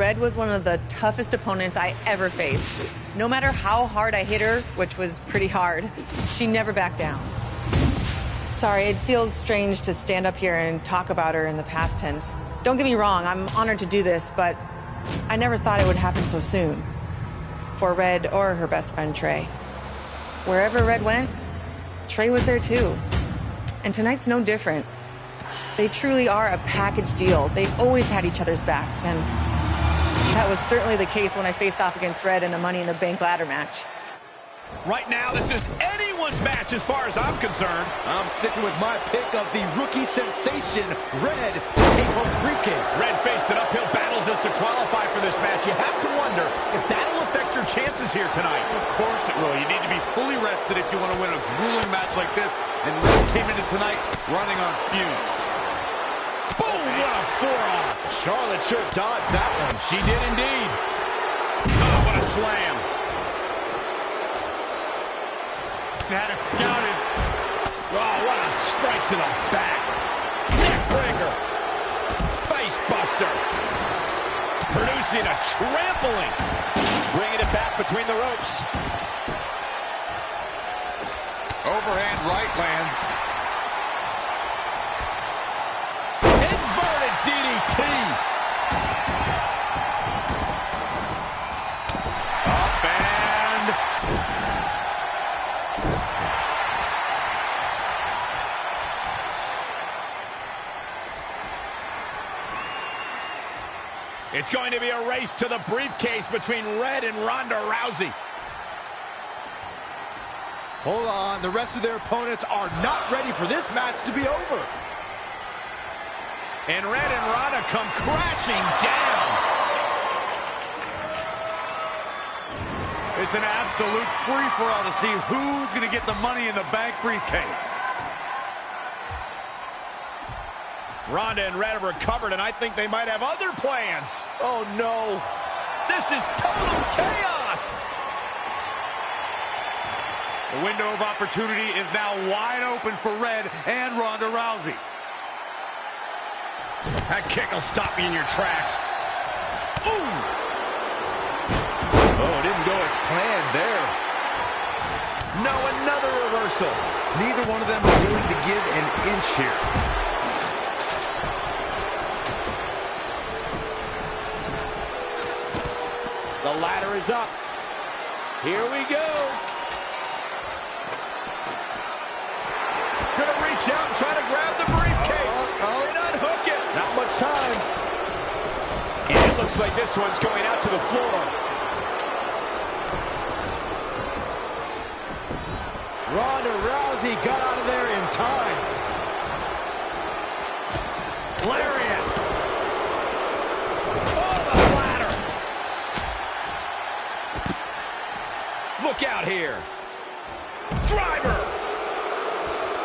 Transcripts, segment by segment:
Red was one of the toughest opponents I ever faced. No matter how hard I hit her, which was pretty hard, she never backed down. Sorry, it feels strange to stand up here and talk about her in the past tense. Don't get me wrong, I'm honored to do this, but I never thought it would happen so soon. For Red or her best friend, Trey. Wherever Red went, Trey was there too. And tonight's no different. They truly are a package deal. They've always had each other's backs, and that was certainly the case when I faced off against Red in a Money in the Bank ladder match. Right now, this is anyone's match as far as I'm concerned. I'm sticking with my pick of the rookie sensation, Red, to take home the briefcase. Red faced an uphill battle just to qualify for this match. You have to wonder if that'll affect your chances here tonight. Of course it will. You need to be fully rested if you want to win a grueling match like this. And Red came into tonight running on fumes. Boom! What a forearm. Charlotte should have dodged that one. She did indeed. Oh, what a slam. Had it scouted. Oh, what a strike to the back. Neck breaker. Face buster. Producing a trampling. Bringing it back between the ropes. Overhand right lands. Inverted DDT. Up and... It's going to be a race to the briefcase between Red and Ronda Rousey. Hold on, the rest of their opponents are not ready for this match to be over. And Red and Ronda come crashing down. It's an absolute free-for-all to see who's going to get the Money in the Bank briefcase. Ronda and Red have recovered, and I think they might have other plans. Oh, no. This is total chaos. The window of opportunity is now wide open for Red and Ronda Rousey. That kick will stop you in your tracks. Ooh! Oh, it didn't go as planned there. No, another reversal. Neither one of them are willing to give an inch here. The ladder is up. Here we go. Gonna reach out and try to grab the briefcase. And unhook it. Not much time. And it looks like this one's going out to the floor. Ronda Rousey got out of there in time. Lariat. Oh, the ladder. Look out here. Driver.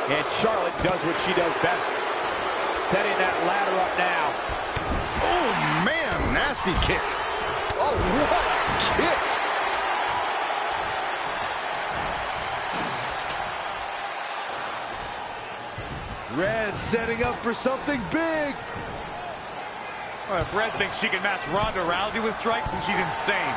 And Charlotte does what she does best. Setting that ladder up now. Oh, man, nasty kick. Oh, what a kick. Red setting up for something big. Well, if Red thinks she can match Ronda Rousey with strikes, then she's insane.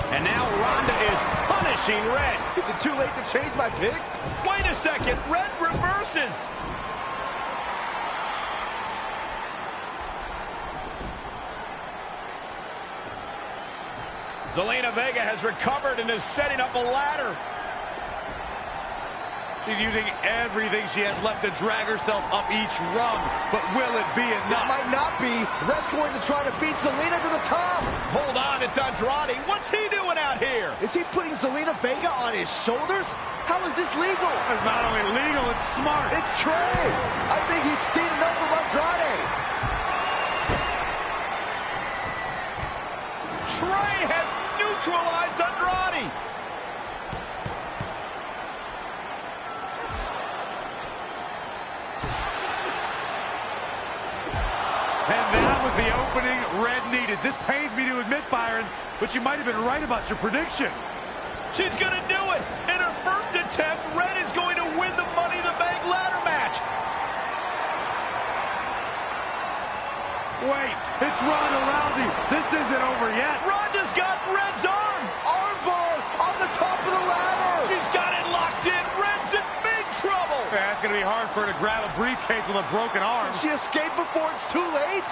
And now Ronda is punishing Red. Is it too late to change my pick? Wait a second. Red reverses. Zelina Vega has recovered and is setting up a ladder. She's using everything she has left to drag herself up each rung. But will it be enough? It might not be. Red's going to try to beat Zelina to the top. Hold on, it's Andrade. What's he doing out here? Is he putting Zelina Vega on his shoulders? How is this legal? It's not only legal, it's smart. It's Trey. I think he's seen enough from Andrade. Trey has neutralized Andrade. And that was the opening Red needed. This pains me to admit, Byron, but you might have been right about your prediction. She's going to do it. In her first attempt, Red is going to win the Money in the Bank ladder match. Wait, it's Ronda Rousey. This isn't over yet. Ronda's got Red's arm. Armbar on the top of the ladder. She's got it locked in. Red's in big trouble. Yeah, it's going to be hard for her to grab a briefcase with a broken arm. Did she escape before it's too late?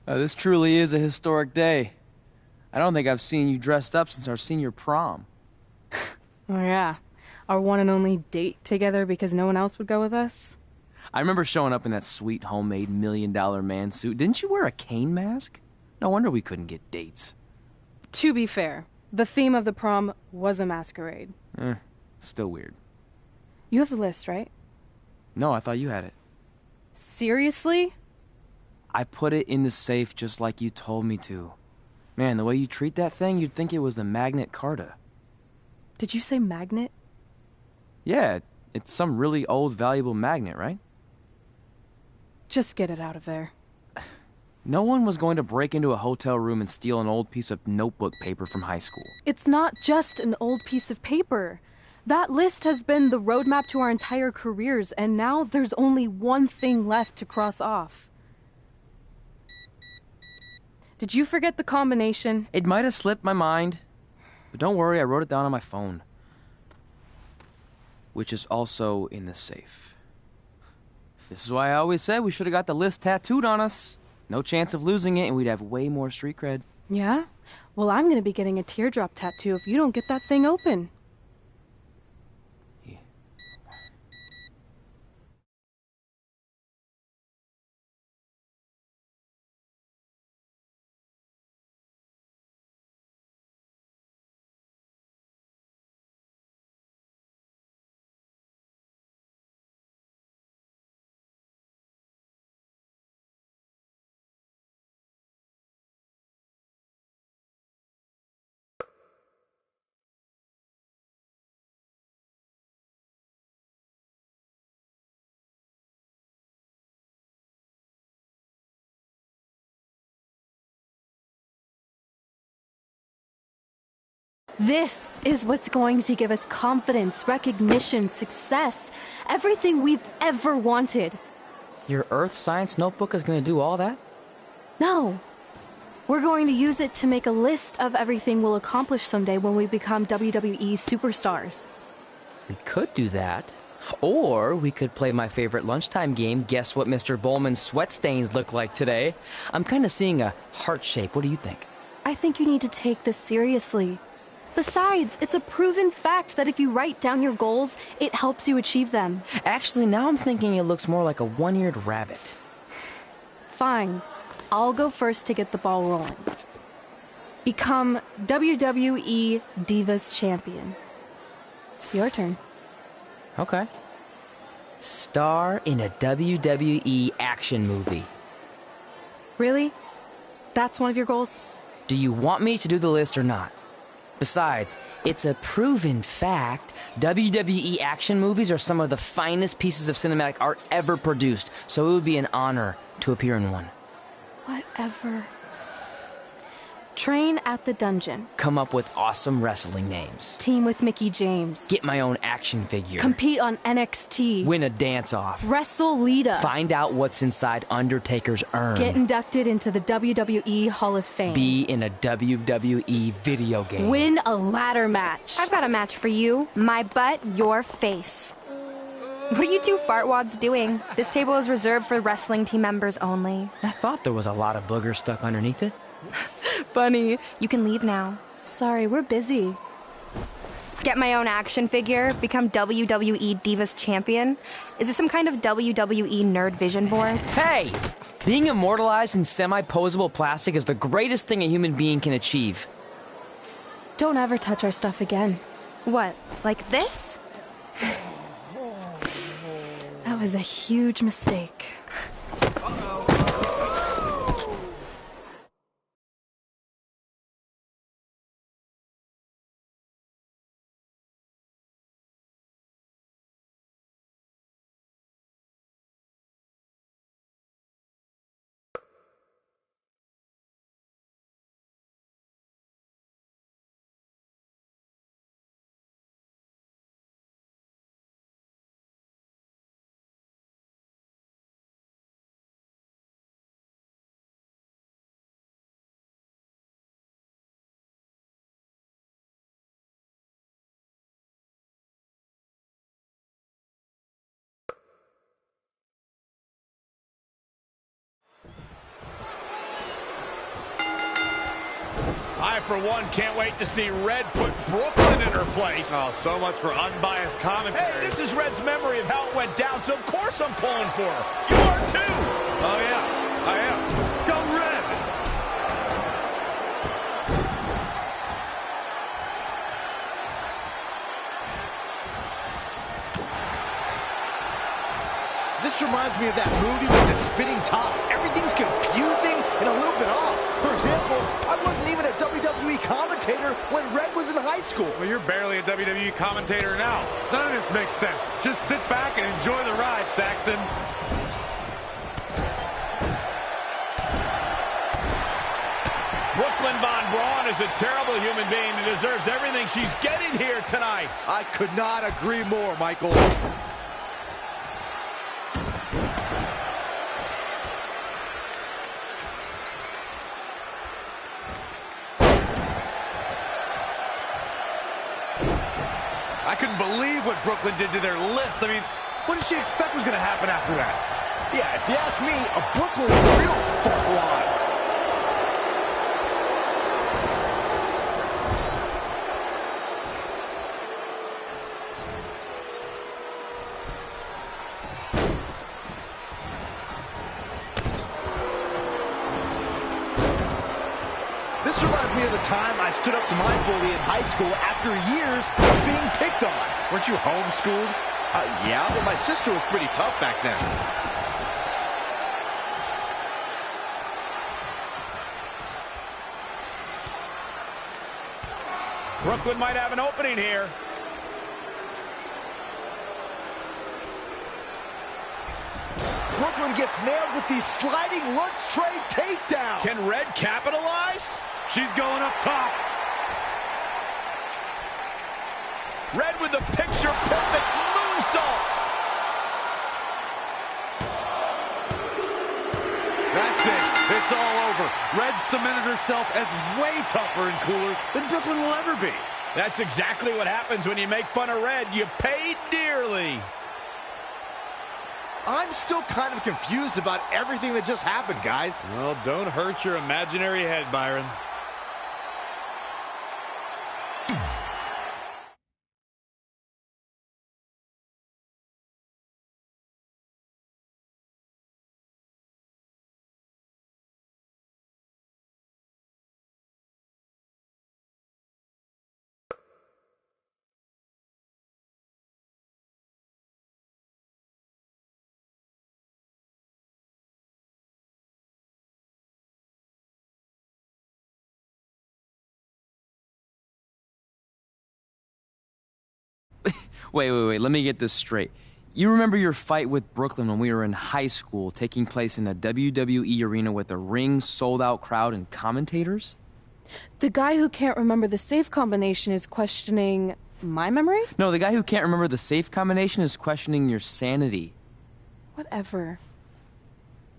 This truly is a historic day. I don't think I've seen you dressed up since our senior prom. Oh yeah, our one and only date together because no one else would go with us? I remember showing up in that sweet homemade $1 million man suit. Didn't you wear a cane mask? No wonder we couldn't get dates. To be fair, the theme of the prom was a masquerade. Still weird. You have the list, right? No, I thought you had it. Seriously? I put it in the safe just like you told me to. Man, the way you treat that thing, you'd think it was the Magnet Carta. Did you say magnet? Yeah, it's some really old, valuable magnet, right? Just get it out of there. No one was going to break into a hotel room and steal an old piece of notebook paper from high school. It's not just an old piece of paper. That list has been the roadmap to our entire careers, and now there's only one thing left to cross off. Did you forget the combination? It might have slipped my mind, but don't worry, I wrote it down on my phone. Which is also in the safe. This is why I always said we should have got the list tattooed on us. No chance of losing it, and we'd have way more street cred. Yeah? Well, I'm gonna be getting a teardrop tattoo if you don't get that thing open. This is what's going to give us confidence, recognition, success, everything we've ever wanted. Your Earth Science notebook is going to do all that? No. We're going to use it to make a list of everything we'll accomplish someday when we become WWE superstars. We could do that. Or we could play my favorite lunchtime game, Guess What Mr. Bowman's Sweat Stains Look Like Today. I'm kind of seeing a heart shape. What do you think? I think you need to take this seriously. Besides, it's a proven fact that if you write down your goals, it helps you achieve them. Actually, now I'm thinking it looks more like a one-eared rabbit. Fine. I'll go first to get the ball rolling. Become WWE Divas Champion. Your turn. Okay. Star in a WWE action movie. Really? That's one of your goals? Do you want me to do the list or not? Besides, it's a proven fact, WWE action movies are some of the finest pieces of cinematic art ever produced, so it would be an honor to appear in one. Whatever. Train at the dungeon. Come up with awesome wrestling names. Team with Mickey James. Get my own action figure. Compete on NXT. Win a dance-off. Wrestle Lita. Find out what's inside Undertaker's urn. Get inducted into the WWE Hall of Fame. Be in a WWE video game. Win a ladder match. I've got a match for you. My butt, your face. What are you two fartwads doing? This table is reserved for wrestling team members only. I thought there was a lot of boogers stuck underneath it. Funny. You can leave now. Sorry, we're busy. Get my own action figure, become WWE Divas Champion. Is this some kind of WWE nerd vision board? Hey! Being immortalized in semi-posable plastic is the greatest thing a human being can achieve. Don't ever touch our stuff again. What, like this? That was a huge mistake. I, for one, can't wait to see Red put Brooklyn in her place. Oh, so much for unbiased commentary. Hey, this is Red's memory of how it went down, so of course I'm pulling for her. You are too. Oh, yeah, I am. Go Red! This reminds me of that movie with the spinning top. Everything's confusing and a little bit off. For example, I wasn't even a WWE commentator when Red was in high school. Well, you're barely a WWE commentator now. None of this makes sense. Just sit back and enjoy the ride, Saxton. Brooklyn Von Braun is a terrible human being and deserves everything she's getting here tonight. I could not agree more, Michael. I couldn't believe what Brooklyn did to their list. I mean, what did she expect was going to happen after that? Yeah, if you ask me, a Brooklyn is the real Part1. This reminds me of the time I stood up to my bully in high school after years of being picked on. Weren't you homeschooled? Yeah, but my sister was pretty tough back then. Brooklyn might have an opening here. Brooklyn gets nailed with the sliding lunch tray takedown. Can Red capitalize? She's going up top. Red with the picture-perfect moonsault. That's it. It's all over. Red cemented herself as way tougher and cooler than Brooklyn will ever be. That's exactly what happens when you make fun of Red. You pay dearly. I'm still kind of confused about everything that just happened, guys. Well, don't hurt your imaginary head, Byron. Wait, let me get this straight. You remember your fight with Brooklyn when we were in high school, taking place in a WWE arena with a ring, sold-out crowd, and commentators? The guy who can't remember the safe combination is questioning my memory? No, the guy who can't remember the safe combination is questioning your sanity. Whatever.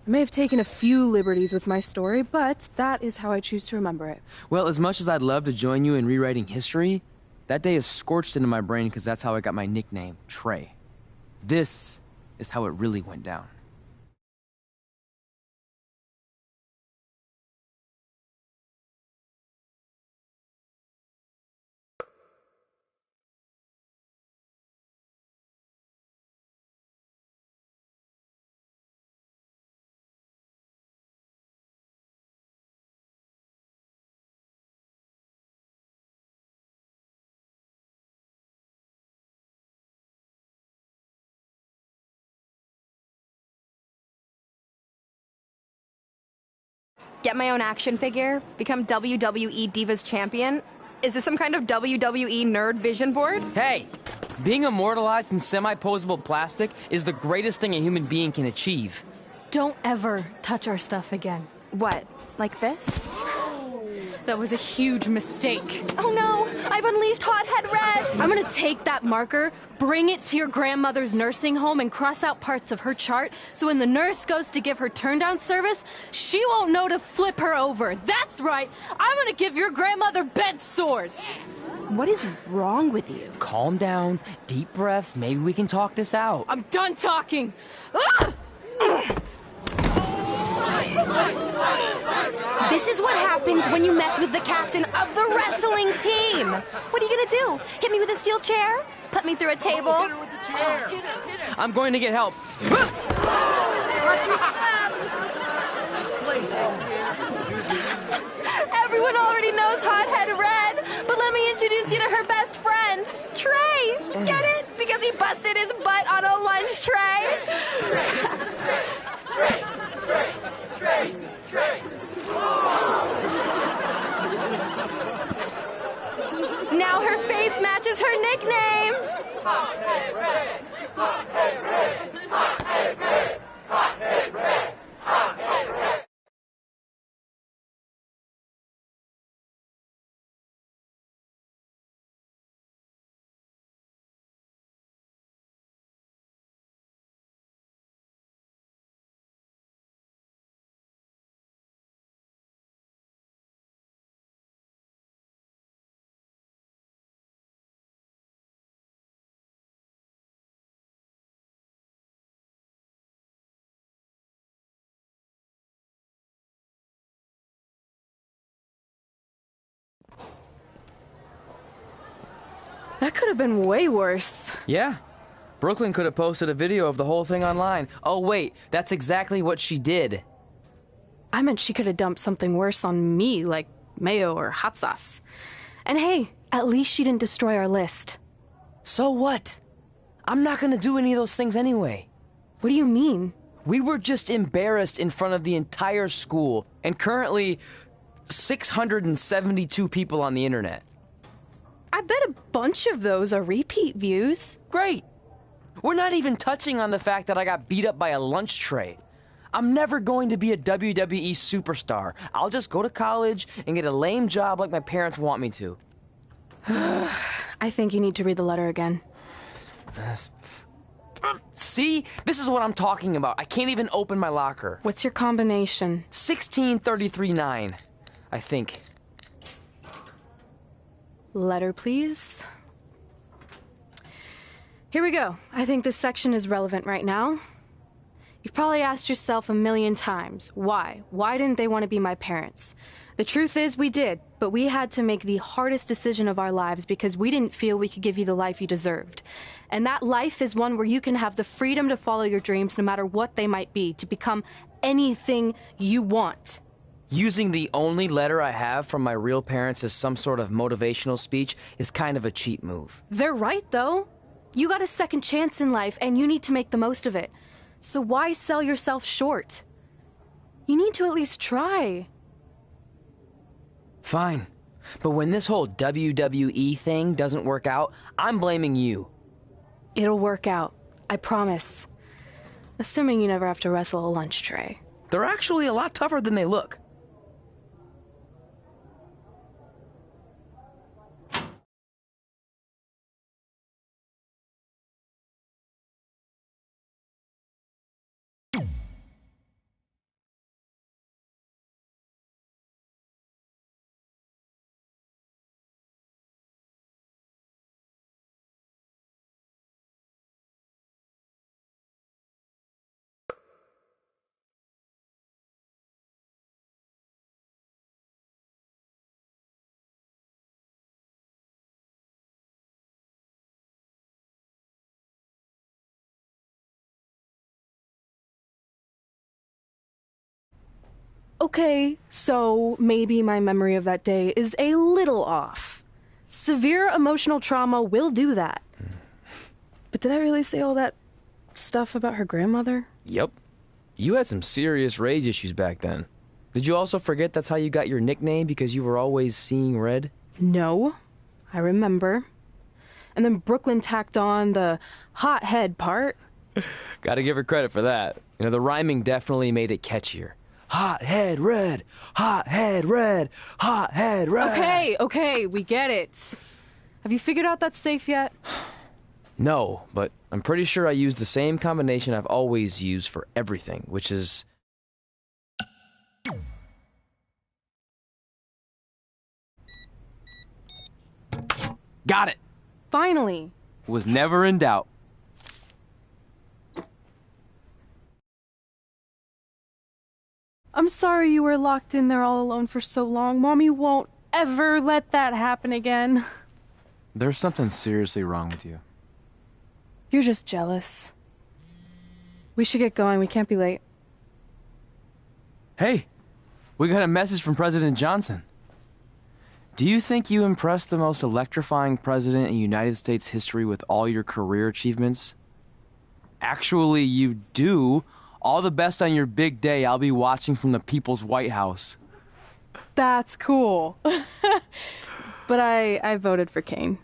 I may have taken a few liberties with my story, but that is how I choose to remember it. Well, as much as I'd love to join you in rewriting history, that day is scorched into my brain because that's how I got my nickname, Trey. This is how it really went down. Get my own action figure? Become WWE Divas Champion? Is this some kind of WWE nerd vision board? Hey! Being immortalized in semi-posable plastic is the greatest thing a human being can achieve. Don't ever touch our stuff again. What? Like this? That was a huge mistake. Oh no! I've unleashed Hothead Red! I'm gonna take that marker, bring it to your grandmother's nursing home, and cross out parts of her chart so when the nurse goes to give her turn-down service, she won't know to flip her over. That's right! I'm gonna give your grandmother bed sores! What is wrong with you? Calm down, deep breaths, maybe we can talk this out. I'm done talking! Ah! This is what happens when you mess with the captain of the wrestling team! What are you gonna do? Hit me with a steel chair? Put me through a table? Hit her with the chair. I'm going to get help. Everyone already knows Hothead Red, but let me introduce you to her best friend, Trey. Get it? Because he busted his butt on a lunch tray. Now her face matches her nickname. Hothead Red! Hothead Red! Hothead Red! Hothead Red! Hothead Red! That could have been way worse. Yeah. Brooklyn could have posted a video of the whole thing online. Oh, wait, that's exactly what she did. I meant she could have dumped something worse on me, like mayo or hot sauce. And hey, at least she didn't destroy our list. So what? I'm not gonna do any of those things anyway. What do you mean? We were just embarrassed in front of the entire school, and currently 672 people on the internet. I bet a bunch of those are repeat views. Great! We're not even touching on the fact that I got beat up by a lunch tray. I'm never going to be a WWE superstar. I'll just go to college and get a lame job like my parents want me to. I think you need to read the letter again. See? This is what I'm talking about. I can't even open my locker. What's your combination? 1633-9, I think. Letter, please. Here we go. I think this section is relevant right now. You've probably asked yourself a million times, why? Why didn't they want to be my parents? The truth is we did, but we had to make the hardest decision of our lives because we didn't feel we could give you the life you deserved. And that life is one where you can have the freedom to follow your dreams no matter what they might be, to become anything you want. Using the only letter I have from my real parents as some sort of motivational speech is kind of a cheap move. They're right, though. You got a second chance in life, and you need to make the most of it. So why sell yourself short? You need to at least try. Fine. But when this whole WWE thing doesn't work out, I'm blaming you. It'll work out. I promise. Assuming you never have to wrestle a lunch tray. They're actually a lot tougher than they look. Okay, so maybe my memory of that day is a little off. Severe emotional trauma will do that. But did I really say all that stuff about her grandmother? Yep. You had some serious rage issues back then. Did you also forget that's how you got your nickname because you were always seeing red? No, I remember. And then Brooklyn tacked on the hot head part. Gotta give her credit for that. You know, the rhyming definitely made it catchier. Hot head red, hot head red, hot head red. Okay, we get it. Have you figured out that safe yet? No, but I'm pretty sure I used the same combination I've always used for everything, which is... Got it! Finally. Was never in doubt. I'm sorry you were locked in there all alone for so long. Mommy won't ever let that happen again. There's something seriously wrong with you. You're just jealous. We should get going. We can't be late. Hey, we got a message from President Johnson. Do you think you impressed the most electrifying president in United States history with all your career achievements? Actually, you do. All the best on your big day. I'll be watching from the People's White House. That's cool. But I voted for Kane.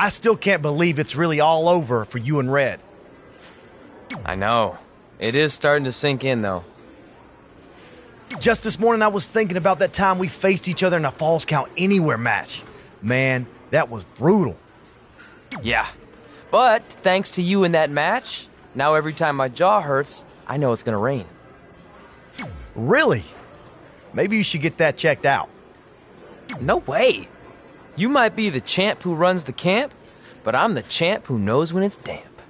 I still can't believe it's really all over for you and Red. I know. It is starting to sink in, though. Just this morning, I was thinking about that time we faced each other in a Falls Count Anywhere match. Man, that was brutal. Yeah. But thanks to you in that match, now every time my jaw hurts, I know it's gonna rain. Really? Maybe you should get that checked out. No way. You might be the champ who runs the camp, but I'm the champ who knows when it's damp.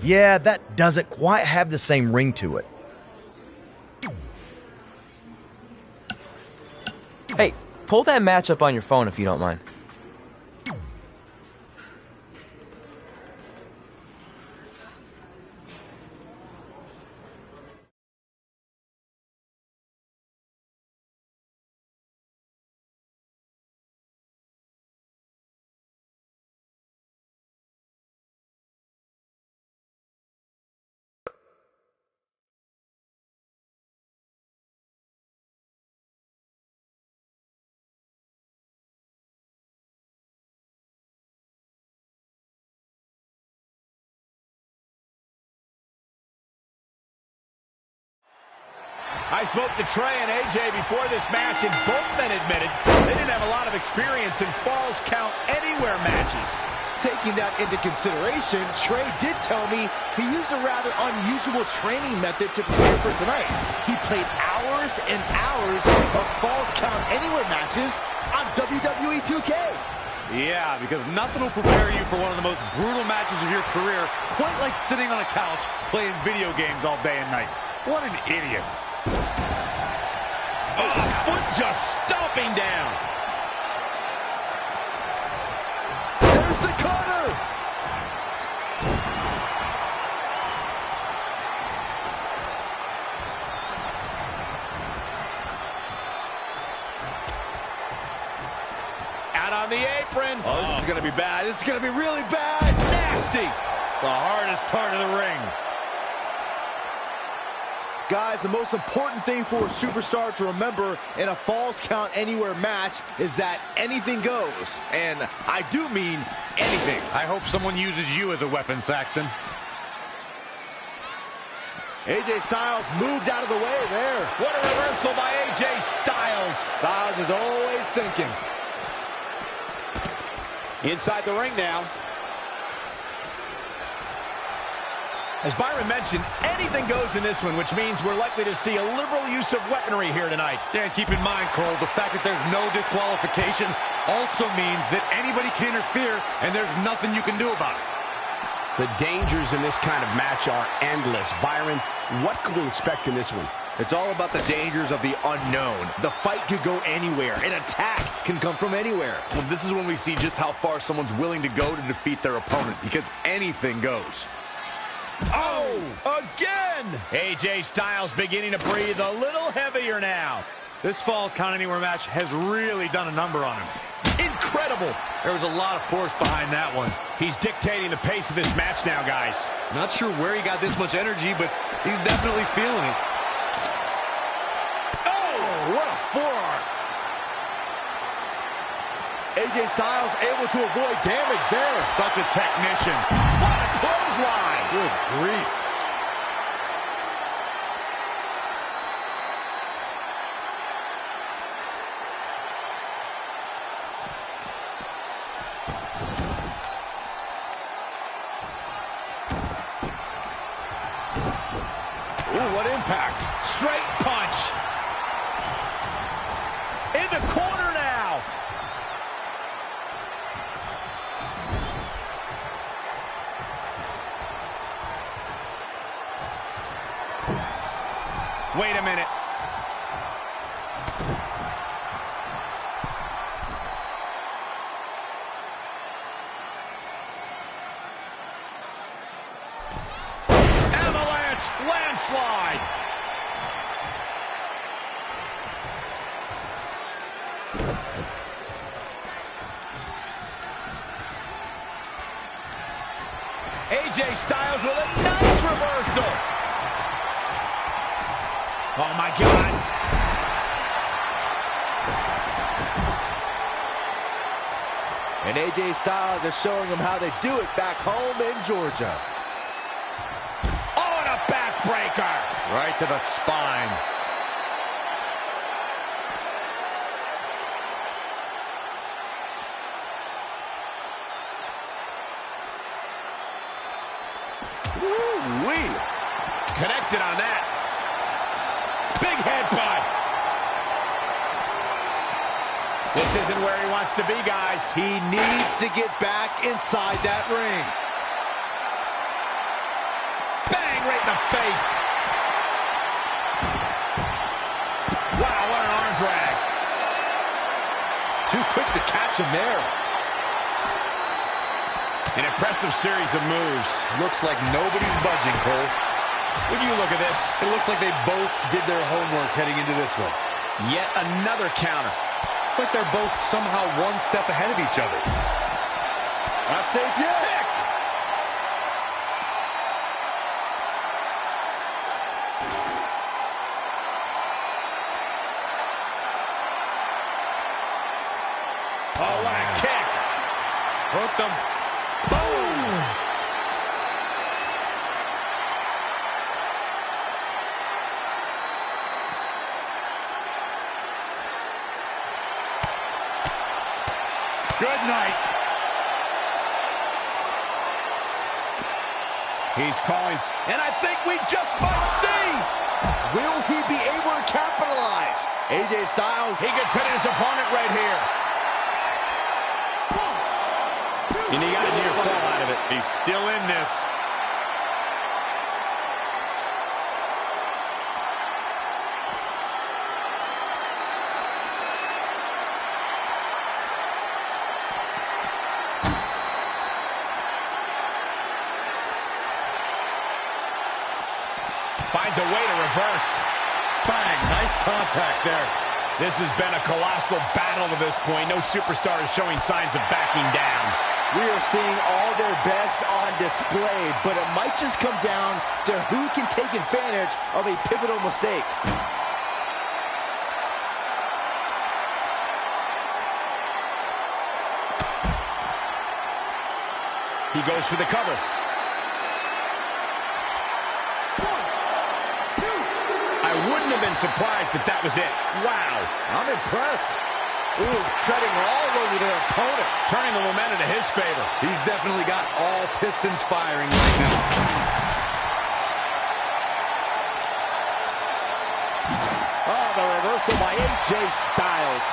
Yeah, that doesn't quite have the same ring to it. Hey, pull that match up on your phone if you don't mind. I spoke to Trey and AJ before this match, and both men admitted they didn't have a lot of experience in Falls Count Anywhere matches. Taking that into consideration, Trey did tell me he used a rather unusual training method to prepare for tonight. He played hours and hours of Falls Count Anywhere matches on WWE 2K. Yeah, because nothing will prepare you for one of the most brutal matches of your career, quite like sitting on a couch playing video games all day and night. What an idiot. Oh, foot just stomping down. There's the cutter! Out on the apron. Oh, this is going to be bad. This is going to be really bad. Nasty. The hardest part of the ring. Guys, the most important thing for a superstar to remember in a Falls Count Anywhere match is that anything goes. And I do mean anything. I hope someone uses you as a weapon, Saxton. AJ Styles moved out of the way there. What a reversal by AJ Styles. Styles is always thinking. Inside the ring now. As Byron mentioned, anything goes in this one, which means we're likely to see a liberal use of weaponry here tonight. Yeah, and keep in mind, Cole, the fact that there's no disqualification also means that anybody can interfere, and there's nothing you can do about it. The dangers in this kind of match are endless. Byron, what could we expect in this one? It's all about the dangers of the unknown. The fight could go anywhere. An attack can come from anywhere. Well, this is when we see just how far someone's willing to go to defeat their opponent, because anything goes. Oh, again! AJ Styles beginning to breathe a little heavier now. This Falls Count Anywhere match has really done a number on him. Incredible. There was a lot of force behind that one. He's dictating the pace of this match now, guys. Not sure where he got this much energy, but he's definitely feeling it. Oh, what a forearm. AJ Styles able to avoid damage there. Such a technician. What a clothesline. Good grief. Ooh, what impact. Straight punch. In the corner now. Wait a minute. Avalanche landslide. AJ Styles with a nice reversal. Oh, my God. And AJ Styles is showing him how they do it back home in Georgia. Oh, and a backbreaker. Right to the spine. Woo-wee. Connected on that. Big headbutt. This isn't where he wants to be, guys. He needs to get back inside that ring. Bang, right in the face. Wow, what an arm drag. Too quick to catch him there. An impressive series of moves. Looks like nobody's budging, Cole. When you look at this, It looks like they both did their homework heading into this one. yet another counter. It's like they're both somehow one step ahead of each other. Not safe yet. Oh, what a kick. Hooked him. Boom. Good night. He's calling, and I think we just might see. Will he be able to capitalize? AJ Styles, He could pin his opponent right here. And he got a near fall out of it. He's still in this. Finds a way to reverse. Bang, nice contact there. This has been a colossal battle to this point. No superstar is showing signs of backing down. we are seeing all their best on display, but it might just come down to who can take advantage of a pivotal mistake. He goes for the cover. I wouldn't have been surprised if that was it. Wow. I'm impressed. Ooh, treading all over their opponent. Turning the momentum to his favor. He's definitely got all pistons firing right now. Oh, the reversal by AJ Styles.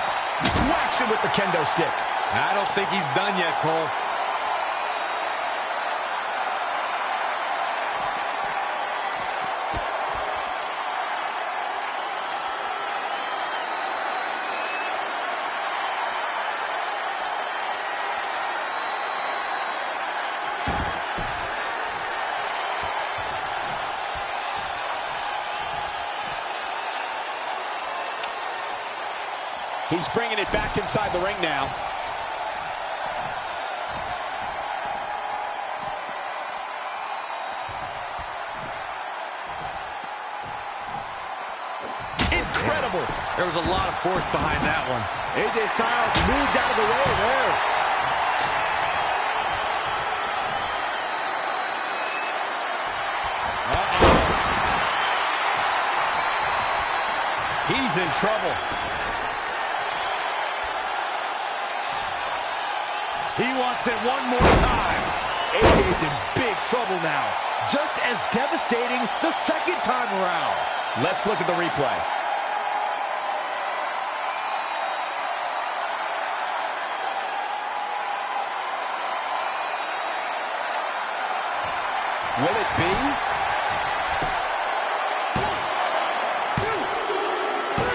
Whacks him with the kendo stick. I don't think he's done yet, Cole. He's bringing it back inside the ring now. Incredible. There was a lot of force behind that one. AJ Styles moved out of the way there. He's in trouble. He wants it one more time. AJ's in big trouble now. Just as devastating the second time around. Let's look at the replay. Will it be? 1, 2, 3.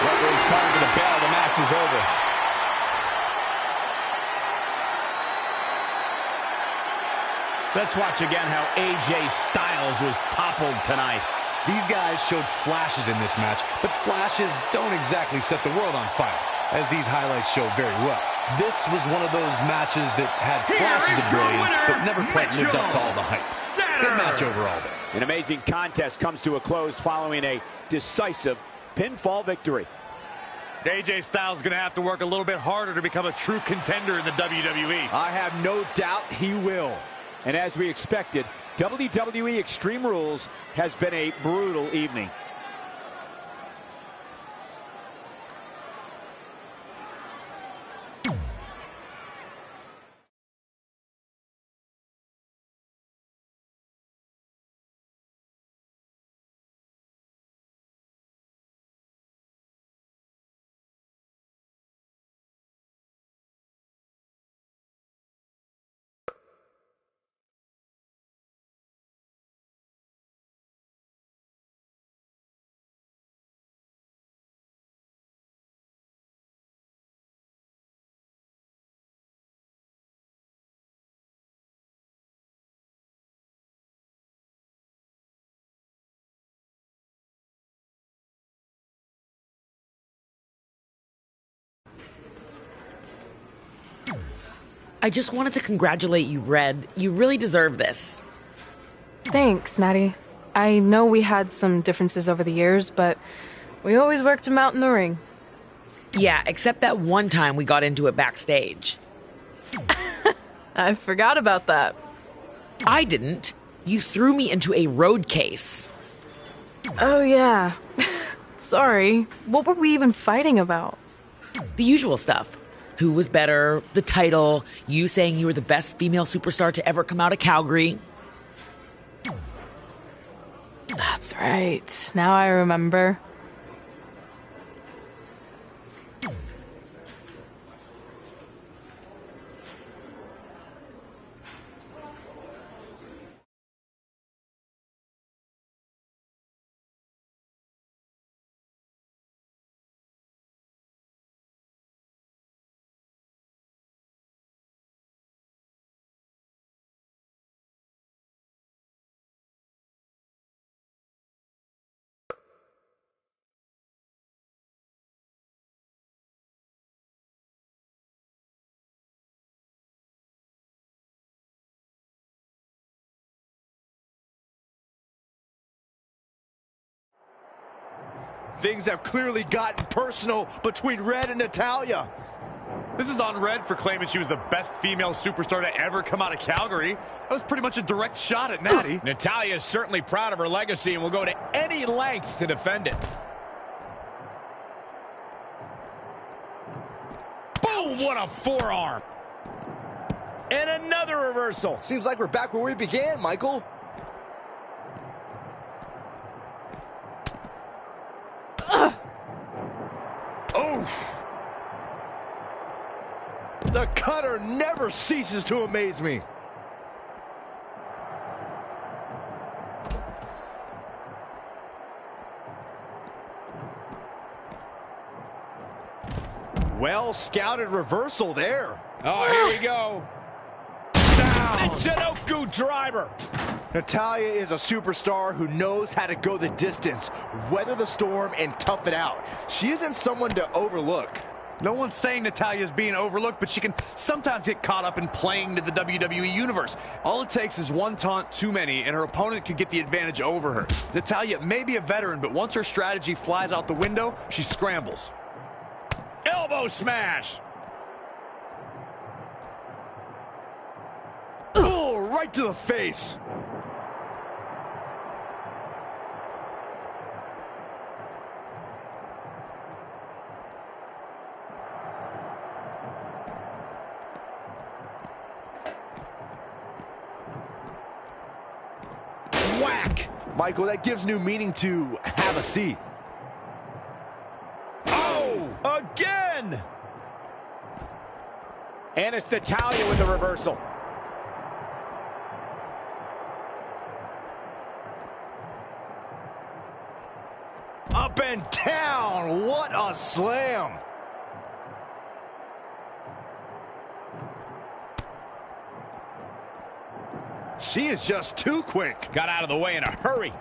Referee's calling for the bell. The match is over. Let's watch again how AJ Styles was toppled tonight. These guys showed flashes in this match, but flashes don't exactly set the world on fire, as these highlights show very well. This was one of those matches that had flashes of brilliance, but never quite lived up to all the hype. Good match overall, though. An amazing contest comes to a close following a decisive pinfall victory. AJ Styles is going to have to work a little bit harder to become a true contender in the WWE. I have no doubt he will. And as we expected, WWE Extreme Rules has been a brutal evening. I just wanted to congratulate you, Red. You really deserve this. Thanks, Natty. I know we had some differences over the years, but we always worked them out in the ring. Yeah, except that one time we got into it backstage. I forgot about that. I didn't. You threw me into a road case. Oh, yeah. Sorry. What were we even fighting about? The usual stuff. Who was better, the title, you saying you were the best female superstar to ever come out of Calgary. That's right. Now I remember. Things have clearly gotten personal between Red and Natalya. This is on Red for claiming she was the best female superstar to ever come out of Calgary. That was pretty much a direct shot at Natty. Natalya is certainly proud of her legacy and will go to any lengths to defend it. Boom! What a forearm. And another reversal. Seems like we're back where we began, Michael. Oof. The cutter never ceases to amaze me. Well scouted reversal there. Oh, here we go. Down. Michinoku driver. Natalya is a superstar who knows how to go the distance, weather the storm, and tough it out. She isn't someone to overlook. No one's saying Natalya's being overlooked, but she can sometimes get caught up in playing to the WWE Universe. All it takes is one taunt too many, and her opponent could get the advantage over her. Natalya may be a veteran, but once her strategy flies out the window, she scrambles. Elbow smash. Oh, right to the face. Whack. Michael, that gives new meaning to have a seat. Oh, again. And it's Natalya with the reversal. Up and down. What a slam. She is just too quick. Got out of the way in a hurry.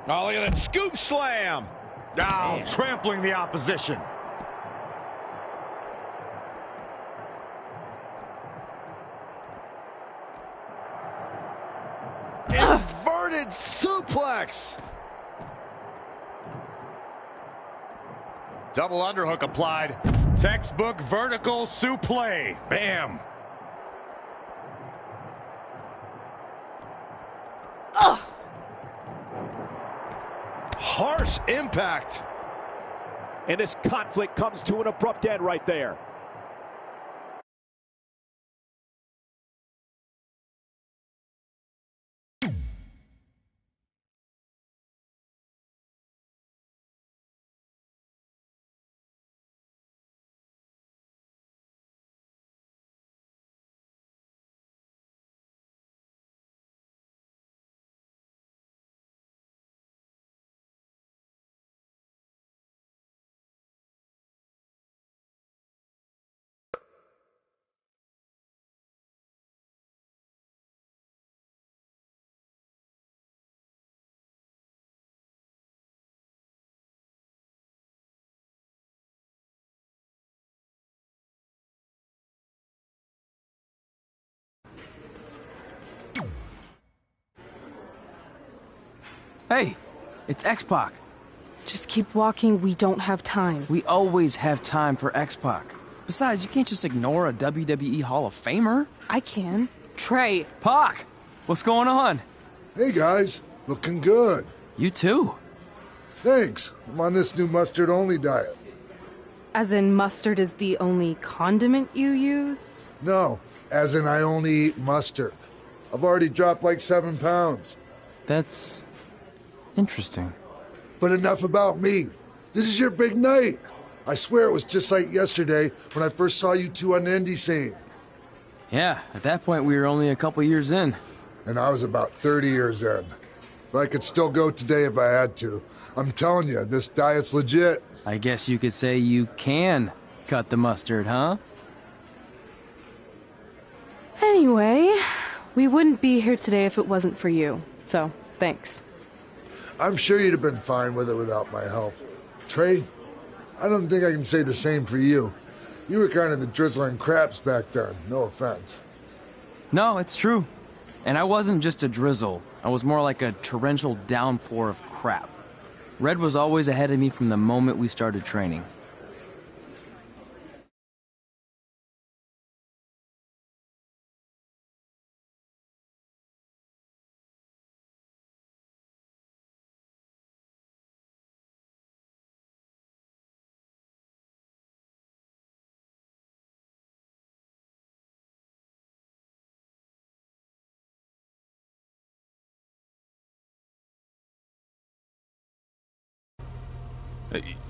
Oh, look at that scoop slam. Oh, trampling the opposition. Inverted suplex. Double underhook applied. Textbook vertical suplex. Bam. Harsh impact. And this conflict comes to an abrupt end right there. Hey, it's X-Pac. Just keep walking, we don't have time. We always have time for X-Pac. Besides, you can't just ignore a WWE Hall of Famer. I can. Trey. Pac, what's going on? Hey guys, looking good. You too. Thanks. I'm on this new mustard-only diet. As in mustard is the only condiment you use? No, as in I only eat mustard. I've already dropped like 7 pounds. That's interesting. But enough about me. This is your big night. I swear it was just like yesterday when I first saw you two on the indie scene. Yeah, at that point we were only a couple years in. And I was about 30 years in. But I could still go today if I had to. I'm telling you, this diet's legit. I guess you could say you can cut the mustard, huh? Anyway, we wouldn't be here today if it wasn't for you. So, thanks. I'm sure you'd have been fine with it without my help. Trey, I don't think I can say the same for you. You were kind of the drizzling craps back then, no offense. No, it's true. And I wasn't just a drizzle. I was more like a torrential downpour of crap. Red was always ahead of me from the moment we started training.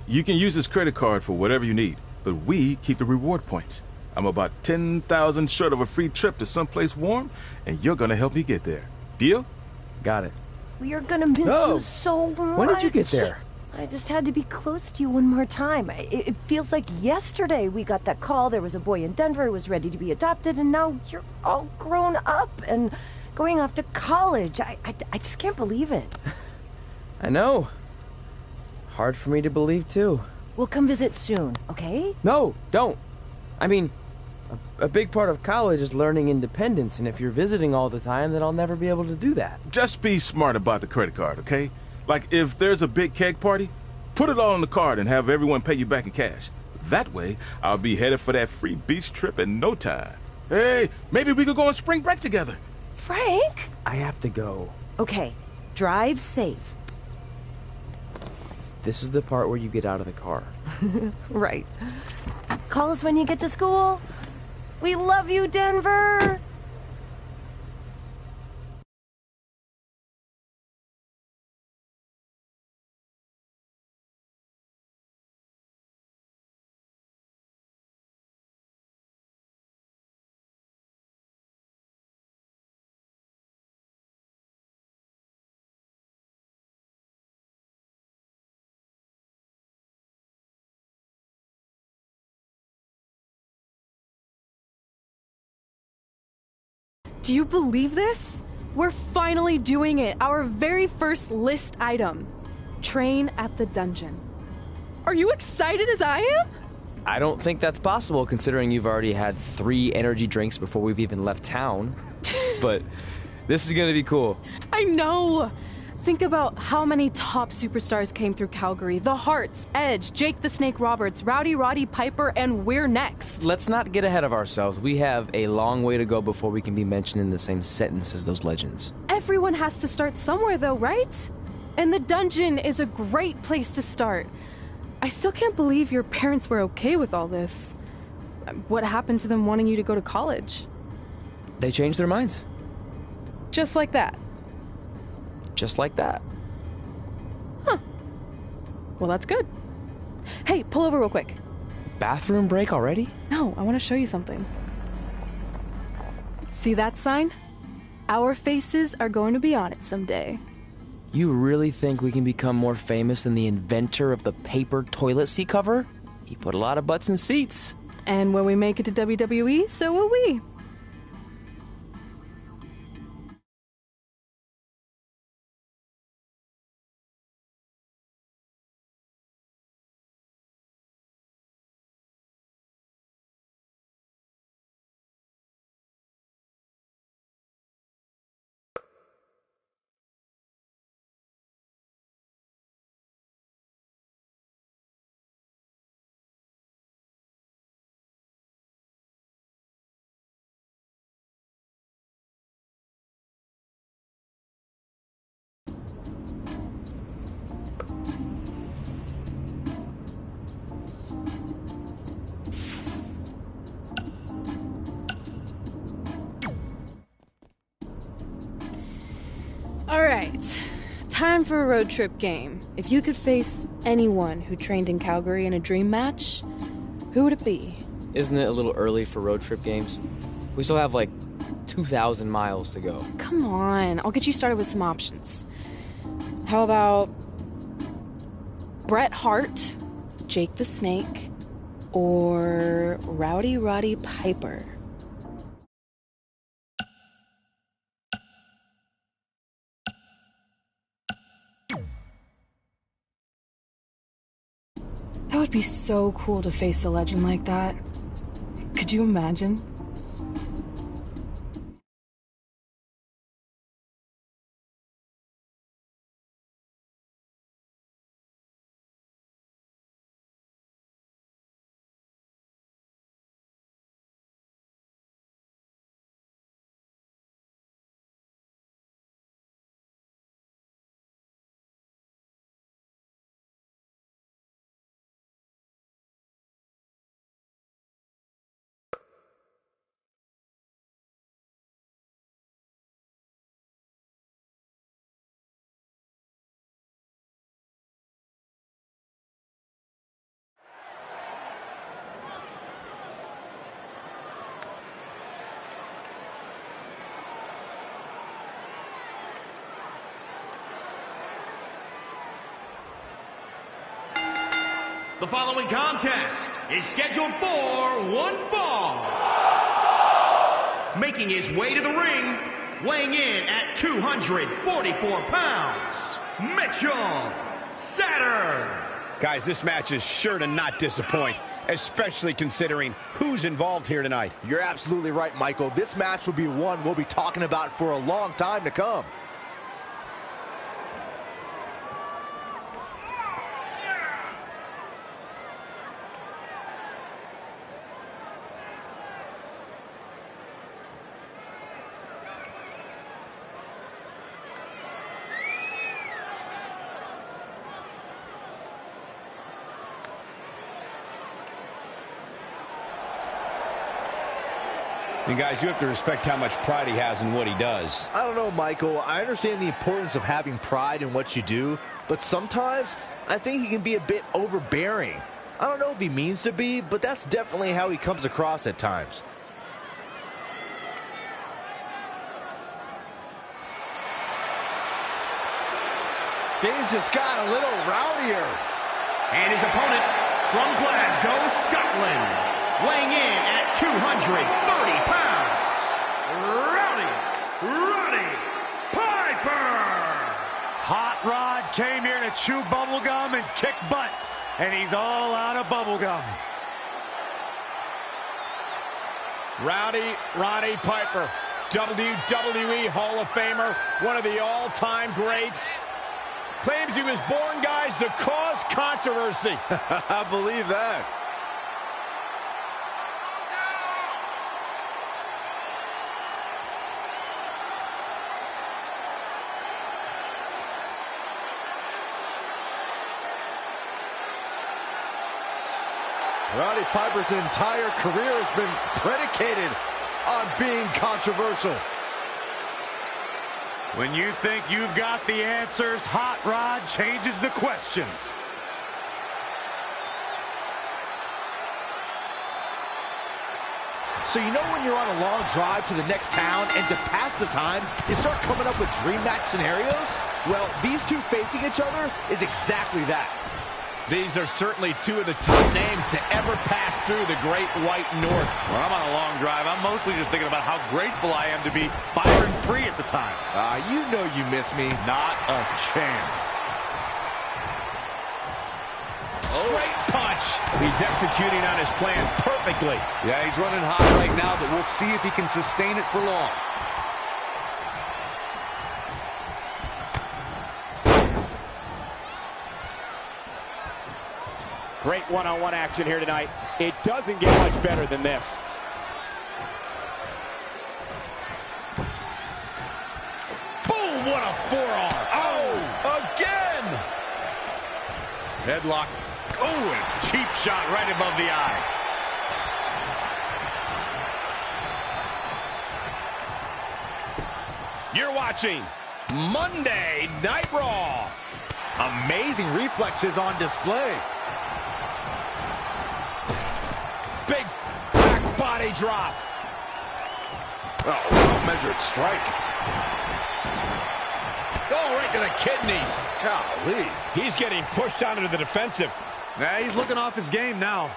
You can use this credit card for whatever you need, but we keep the reward points. I'm about 10,000 short of a free trip to someplace warm, and you're gonna help me get there. Deal? Got it. We are gonna miss you so much. When did you get there? I just had to be close to you one more time. It feels like yesterday we got that call. There was a boy in Denver who was ready to be adopted, and now you're all grown up and going off to college. I just can't believe it. I know. Hard for me to believe, too. We'll come visit soon, okay? No, don't. I mean, a big part of college is learning independence, and if you're visiting all the time, then I'll never be able to do that. Just be smart about the credit card, okay? Like, if there's a big keg party, put it all on the card and have everyone pay you back in cash. That way, I'll be headed for that free beach trip in no time. Hey, maybe we could go on spring break together. Frank? I have to go. Okay, drive safe. This is the part where you get out of the car. Right. Call us when you get to school. We love you, Denver! Do you believe this? We're finally doing it. Our very first list item. Train at the dungeon. Are you excited as I am? I don't think that's possible, considering you've already had 3 energy drinks before we've even left town. But this is gonna be cool. I know. Think about how many top superstars came through Calgary. The Harts, Edge, Jake the Snake Roberts, Rowdy Roddy Piper, and we're next. Let's not get ahead of ourselves. We have a long way to go before we can be mentioned in the same sentence as those legends. Everyone has to start somewhere though, right? And the dungeon is a great place to start. I still can't believe your parents were okay with all this. What happened to them wanting you to go to college? They changed their minds. Just like that. Just like that. Huh. Well, that's good. Hey, pull over real quick. Bathroom break already? No, I want to show you something. See that sign? Our faces are going to be on it someday. You really think we can become more famous than the inventor of the paper toilet seat cover? He put a lot of butts in seats. And when we make it to WWE, so will we. Alright, time for a road trip game. If you could face anyone who trained in Calgary in a dream match, who would it be? Isn't it a little early for road trip games? We still have like 2,000 miles to go. Come on, I'll get you started with some options. How about Bret Hart, Jake the Snake, or Rowdy Roddy Piper? That would be so cool to face a legend like that. Could you imagine? The following contest is scheduled for one fall. Making his way to the ring, weighing in at 244 pounds, Mitchell Saturn. Guys, this match is sure to not disappoint, especially considering who's involved here tonight. You're absolutely right, Michael. This match will be one we'll be talking about for a long time to come. And guys, you have to respect how much pride he has in what he does. I don't know, Michael. I understand the importance of having pride in what you do, but sometimes I think he can be a bit overbearing. I don't know if he means to be, but that's definitely how he comes across at times. Things just got a little rowdier. And his opponent from Glasgow, Scotland, weighing in at 230 pounds, Rowdy Roddy Piper. Hot Rod came here to chew bubblegum and kick butt, and he's all out of bubblegum. Rowdy Roddy Piper, WWE Hall of Famer, one of the all-time greats. Claims he was born, guys, to cause controversy. I believe that. Roddy Piper's entire career has been predicated on being controversial. When you think you've got the answers, Hot Rod changes the questions. So you know when you're on a long drive to the next town and to pass the time, you start coming up with dream match scenarios? Well, these two facing each other is exactly that. These are certainly two of the top names to ever pass through the Great White North. When I'm on a long drive, I'm mostly just thinking about how grateful I am to be Byron free at the time. You know you miss me. Not a chance. Straight punch. He's executing on his plan perfectly. Yeah, he's running hot right now, but we'll see if he can sustain it for long. Great one-on-one action here tonight. It doesn't get much better than this. Boom, what a forearm. Oh, again! Headlock. Oh, and cheap shot right above the eye. You're watching Monday Night Raw. Amazing reflexes on display. Big back body drop. Oh, well-measured strike. Oh, right to the kidneys. Golly. He's getting pushed down into the defensive. Yeah, he's looking off his game now.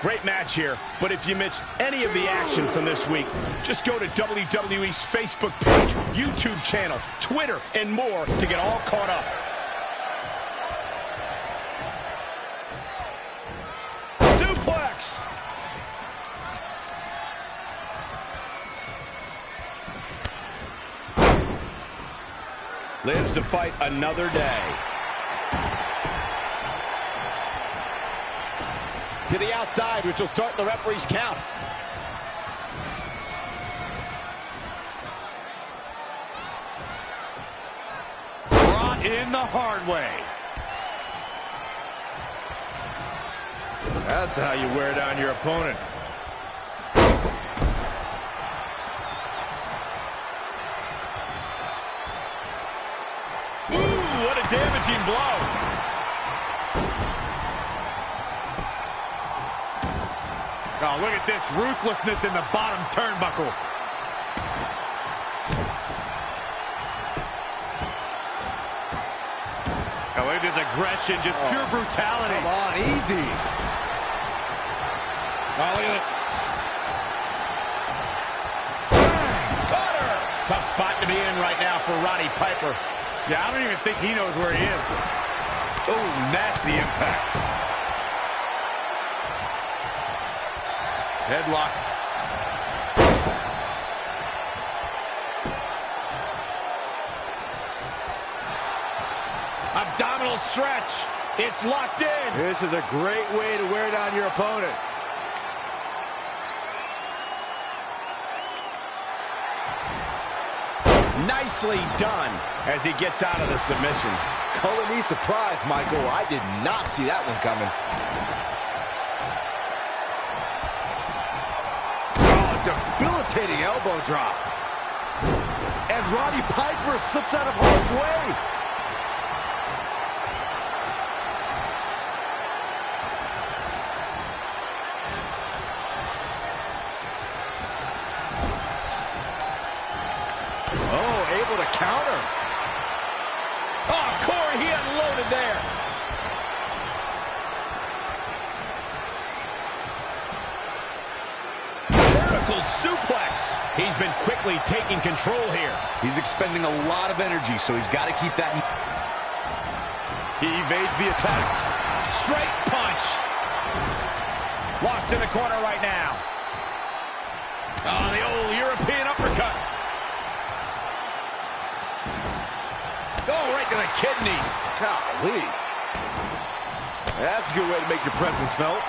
Great match here, but if you missed any of the action from this week, just go to WWE's Facebook page, YouTube channel, Twitter, and more to get all caught up. Suplex! Lives to fight another day. To the outside, which will start the referee's count. Brought in the hard way. That's how you wear down your opponent. Ooh, what a damaging blow. Oh, look at this ruthlessness in the bottom turnbuckle. Oh, look at this aggression, just pure brutality. Come on, easy. Oh, look at it. Got her. Tough spot to be in right now for Roddy Piper. Yeah, I don't even think he knows where he is. Oh, nasty impact. Headlock. Abdominal stretch. It's locked in. This is a great way to wear down your opponent. Nicely done as he gets out of the submission. Color me surprised, Michael. I did not see that one coming. Debilitating elbow drop. And Roddy Piper slips out of harm's way. Oh, able to counter. Oh, Corey, he unloaded there. Suplex. He's been quickly taking control here. He's expending a lot of energy, so he's got to keep that. He evades the attack. Straight punch. Lost in the corner right now. Oh, the old European European uppercut. Oh, right to the kidneys. Golly. That's a good way to make your presence felt.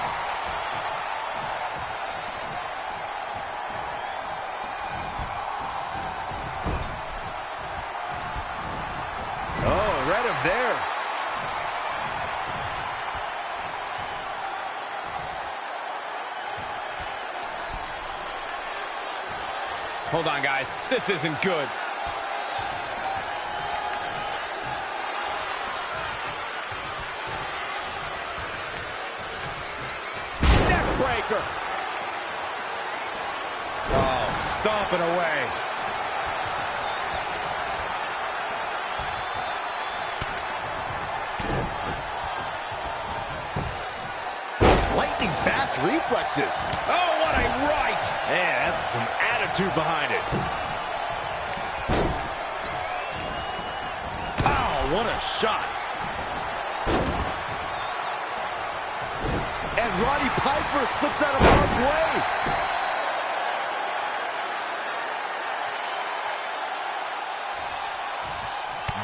Oh, right up there. Hold on, guys. This isn't good. Neck breaker. Oh, stomping away. Lightning fast reflexes. Oh, what a right. Man, that's some attitude behind it. Oh, what a shot. And Roddy Piper slips out of harm's way.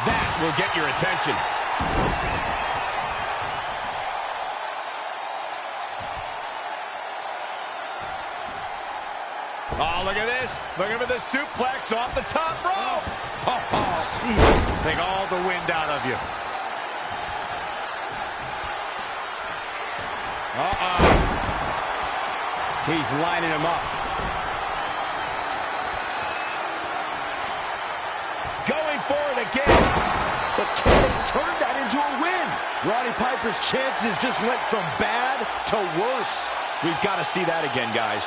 That will get your attention. Oh, look at this. Look at the suplex off the top rope. Oh, jeez. Take all the wind out of you. He's lining him up. Going for it again. But can they turn that into a win? Roddy Piper's chances just went from bad to worse. We've got to see that again, guys.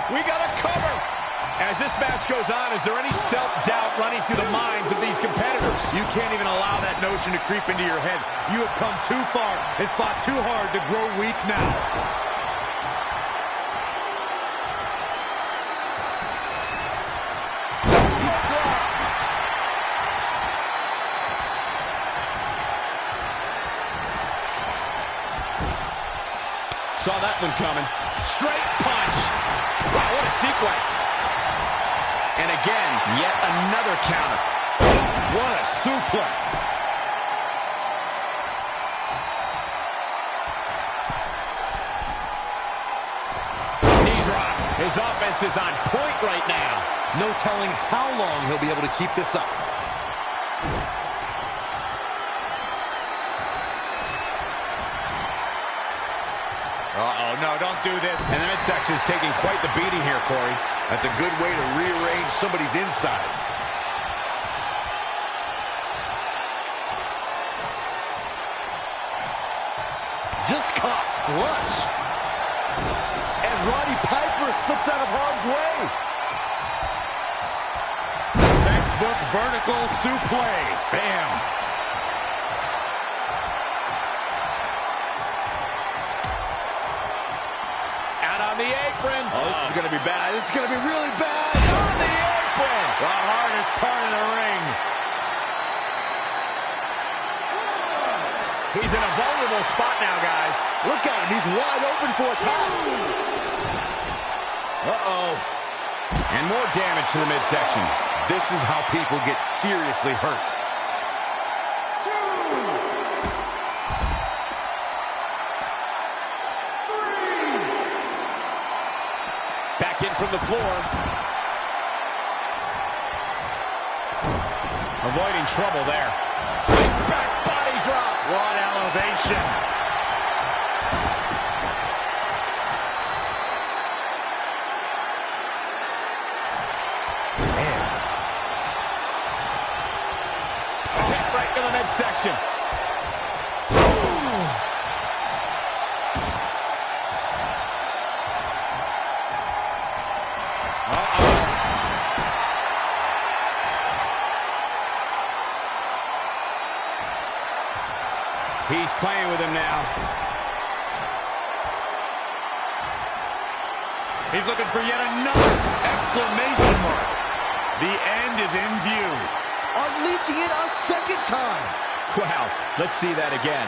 We got a cover. As this match goes on, is there any self-doubt running through the minds of these competitors? You can't even allow that notion to creep into your head. You have come too far and fought too hard to grow weak now. Saw that one coming. Straight punch. Wow, what a sequence. And again, yet another counter. What a suplex. Knee drop. His offense is on point right now. No telling how long he'll be able to keep this up. Uh-oh, no, don't do this. And the midsection is taking quite the beating here, Corey. That's a good way to rearrange somebody's insides. Just caught flush. And Roddy Piper slips out of harm's way. Textbook vertical suplex. Bam. Out on the apron. Oh, this is going to be bad. This is going to be really bad. On the apron. The hardest part of the ring. He's in a vulnerable spot now, guys. Look at him. He's wide open for a tap. Uh-oh. And more damage to the midsection. This is how people get seriously hurt. Back in from the floor. Avoiding trouble there. Big back body drop. What elevation. Man. Kick right to the midsection. He's playing with him now. He's looking for yet another exclamation mark. The end is in view. Unleashing it a second time. Wow, let's see that again.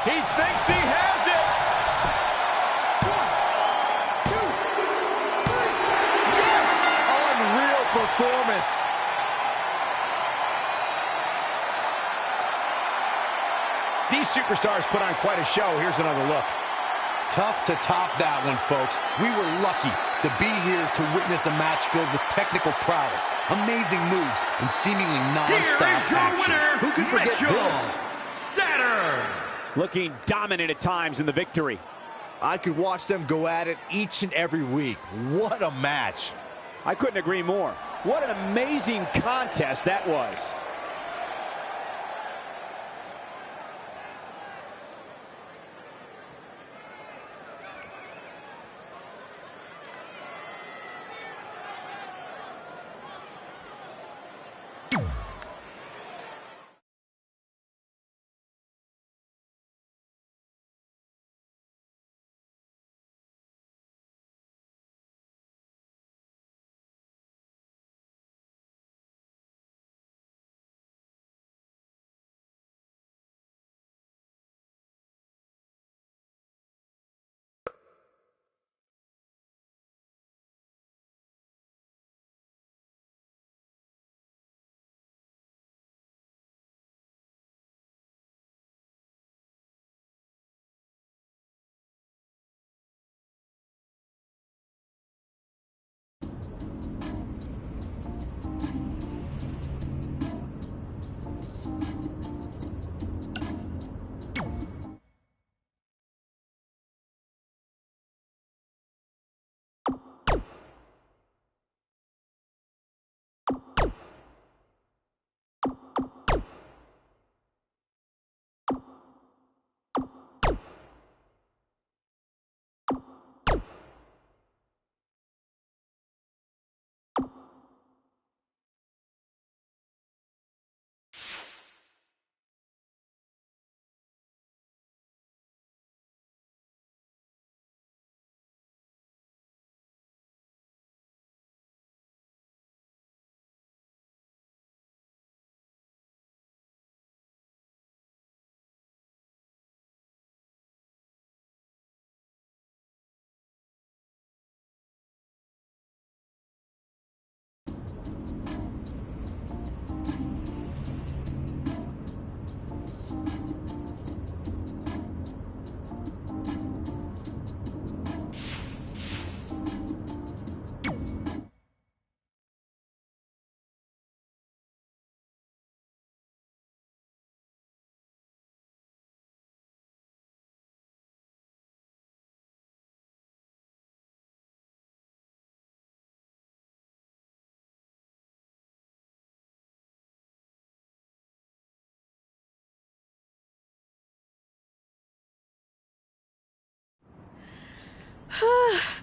He thinks he has it. 1, 2, 3. Yes! Unreal performance. These superstars put on quite a show. Here's another look. Tough to top that one, folks. We were lucky to be here to witness a match filled with technical prowess, amazing moves, and seemingly non-stop action. Who can forget this? Saturn. Looking dominant at times in the victory. I could watch them go at it each and every week. What a match. I couldn't agree more. What an amazing contest that was.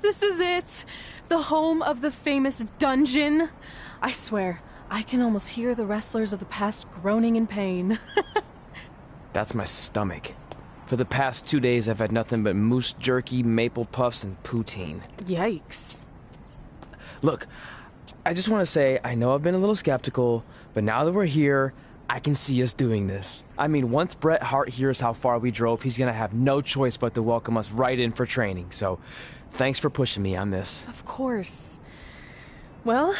This is it. The home of the famous dungeon. I swear, I can almost hear the wrestlers of the past groaning in pain. That's my stomach. For the past 2 days, I've had nothing but moose jerky, maple puffs, and poutine. Yikes. Look, I just want to say, I know I've been a little skeptical, but now that we're here, I can see us doing this. I mean, once Bret Hart hears how far we drove, he's gonna have no choice but to welcome us right in for training. So, thanks for pushing me on this. Of course. Well,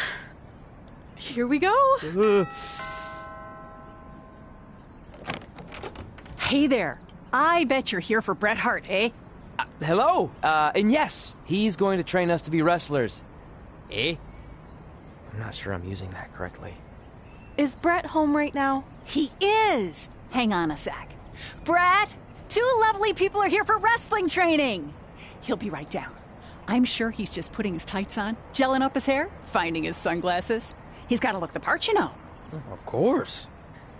here we go. Hey there. I bet you're here for Bret Hart, eh? Hello. And yes, he's going to train us to be wrestlers. Eh? I'm not sure I'm using that correctly. Is Bret home right now? He is. Hang on a sec. Bret, 2 lovely people are here for wrestling training. He'll be right down. I'm sure he's just putting his tights on, gelling up his hair, finding his sunglasses. He's got to look the part, you know. Of course.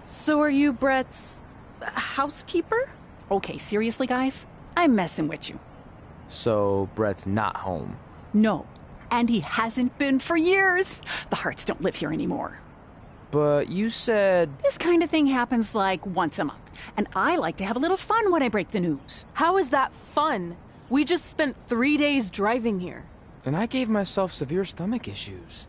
So are you Bret's housekeeper? Okay, seriously, guys? I'm messing with you. So Bret's not home? No, and he hasn't been for years. The Harts don't live here anymore. But you said... This kind of thing happens like once a month, and I like to have a little fun when I break the news. How is that fun? We just spent 3 days driving here. And I gave myself severe stomach issues.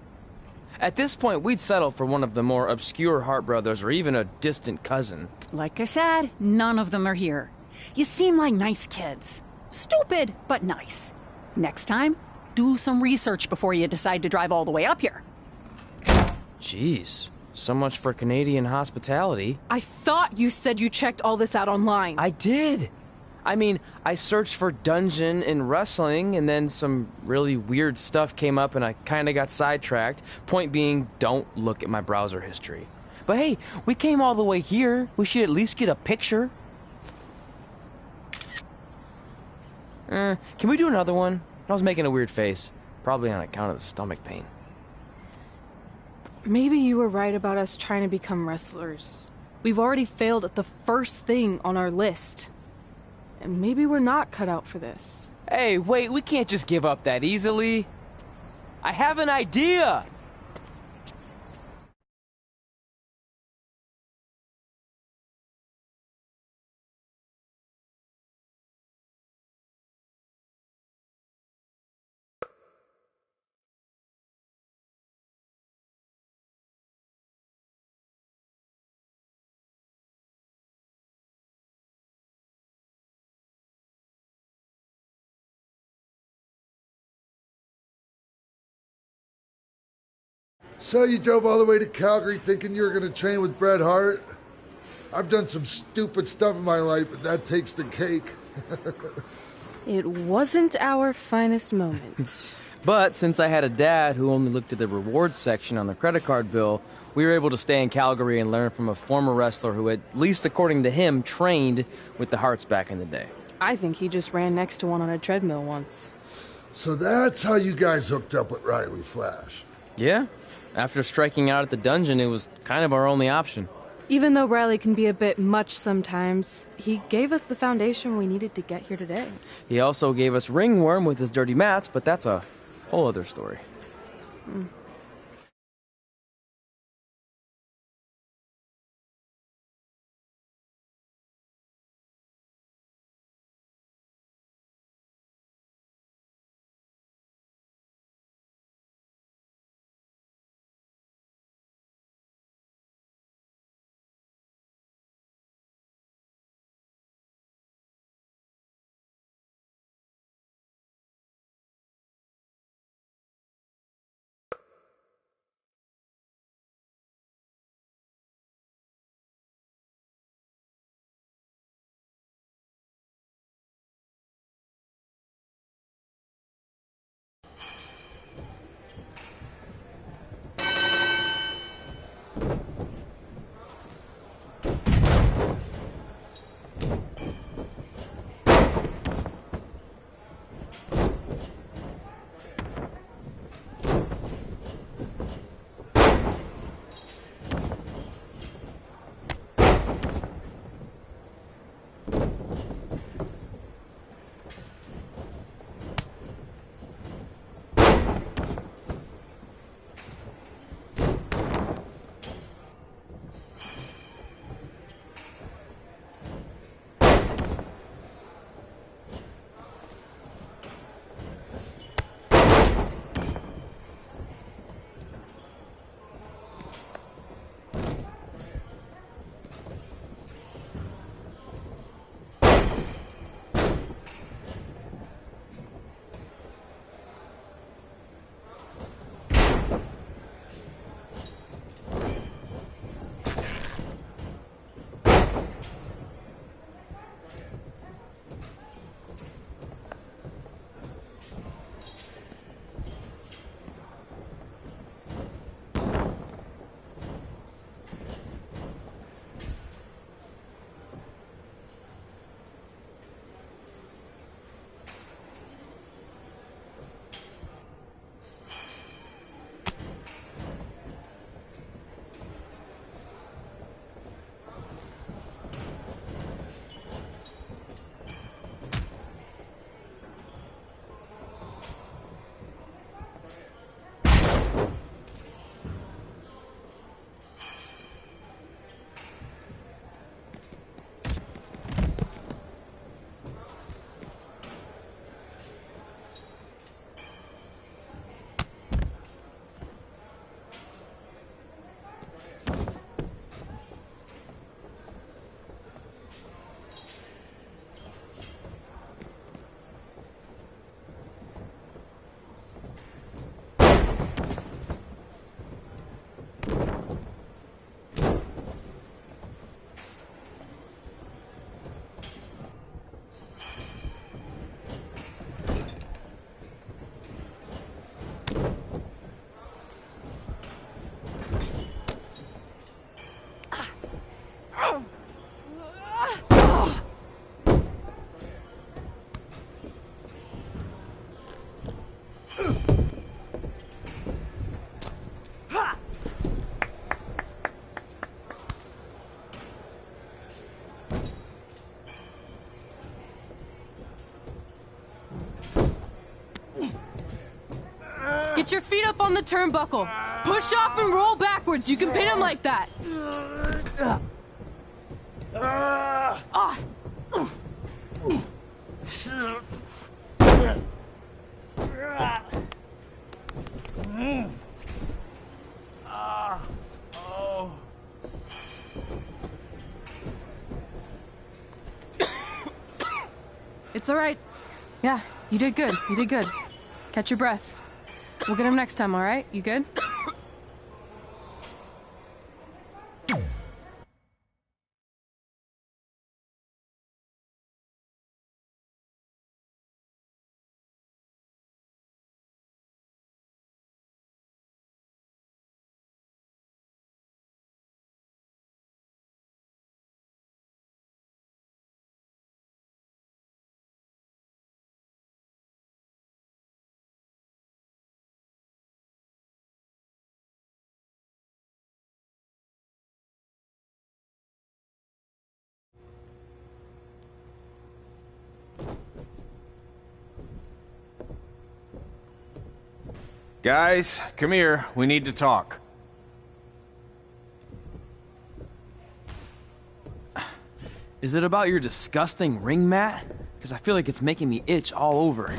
At this point, we'd settle for one of the more obscure Hart brothers or even a distant cousin. Like I said, none of them are here. You seem like nice kids. Stupid, but nice. Next time, do some research before you decide to drive all the way up here. Jeez, so much for Canadian hospitality. I thought you said you checked all this out online. I did. I mean, I searched for dungeon in wrestling, and then some really weird stuff came up, and I kind of got sidetracked. Point being, don't look at my browser history. But hey, we came all the way here. We should at least get a picture. Can we do another one? I was making a weird face, probably on account of the stomach pain. Maybe you were right about us trying to become wrestlers. We've already failed at the first thing on our list. And maybe we're not cut out for this. Hey, wait, we can't just give up that easily. I have an idea! So you drove all the way to Calgary thinking you were going to train with Bret Hart? I've done some stupid stuff in my life, but that takes the cake. It wasn't our finest moment. But since I had a dad who only looked at the rewards section on the credit card bill, we were able to stay in Calgary and learn from a former wrestler who, at least according to him, trained with the Harts back in the day. I think he just ran next to one on a treadmill once. So that's how you guys hooked up with Riley Flash. Yeah. After striking out at the dungeon, it was kind of our only option. Even though Riley can be a bit much sometimes, he gave us the foundation we needed to get here today. He also gave us Ringworm with his dirty mats, but that's a whole other story. Get your feet up on the turnbuckle. Push off and roll backwards. You can pin him like that. Ah. Oh. It's all right. Yeah, you did good. You did good. Catch your breath. We'll get him next time, all right? You good? Guys, come here. We need to talk. Is it about your disgusting ring mat? Because I feel like it's making me itch all over.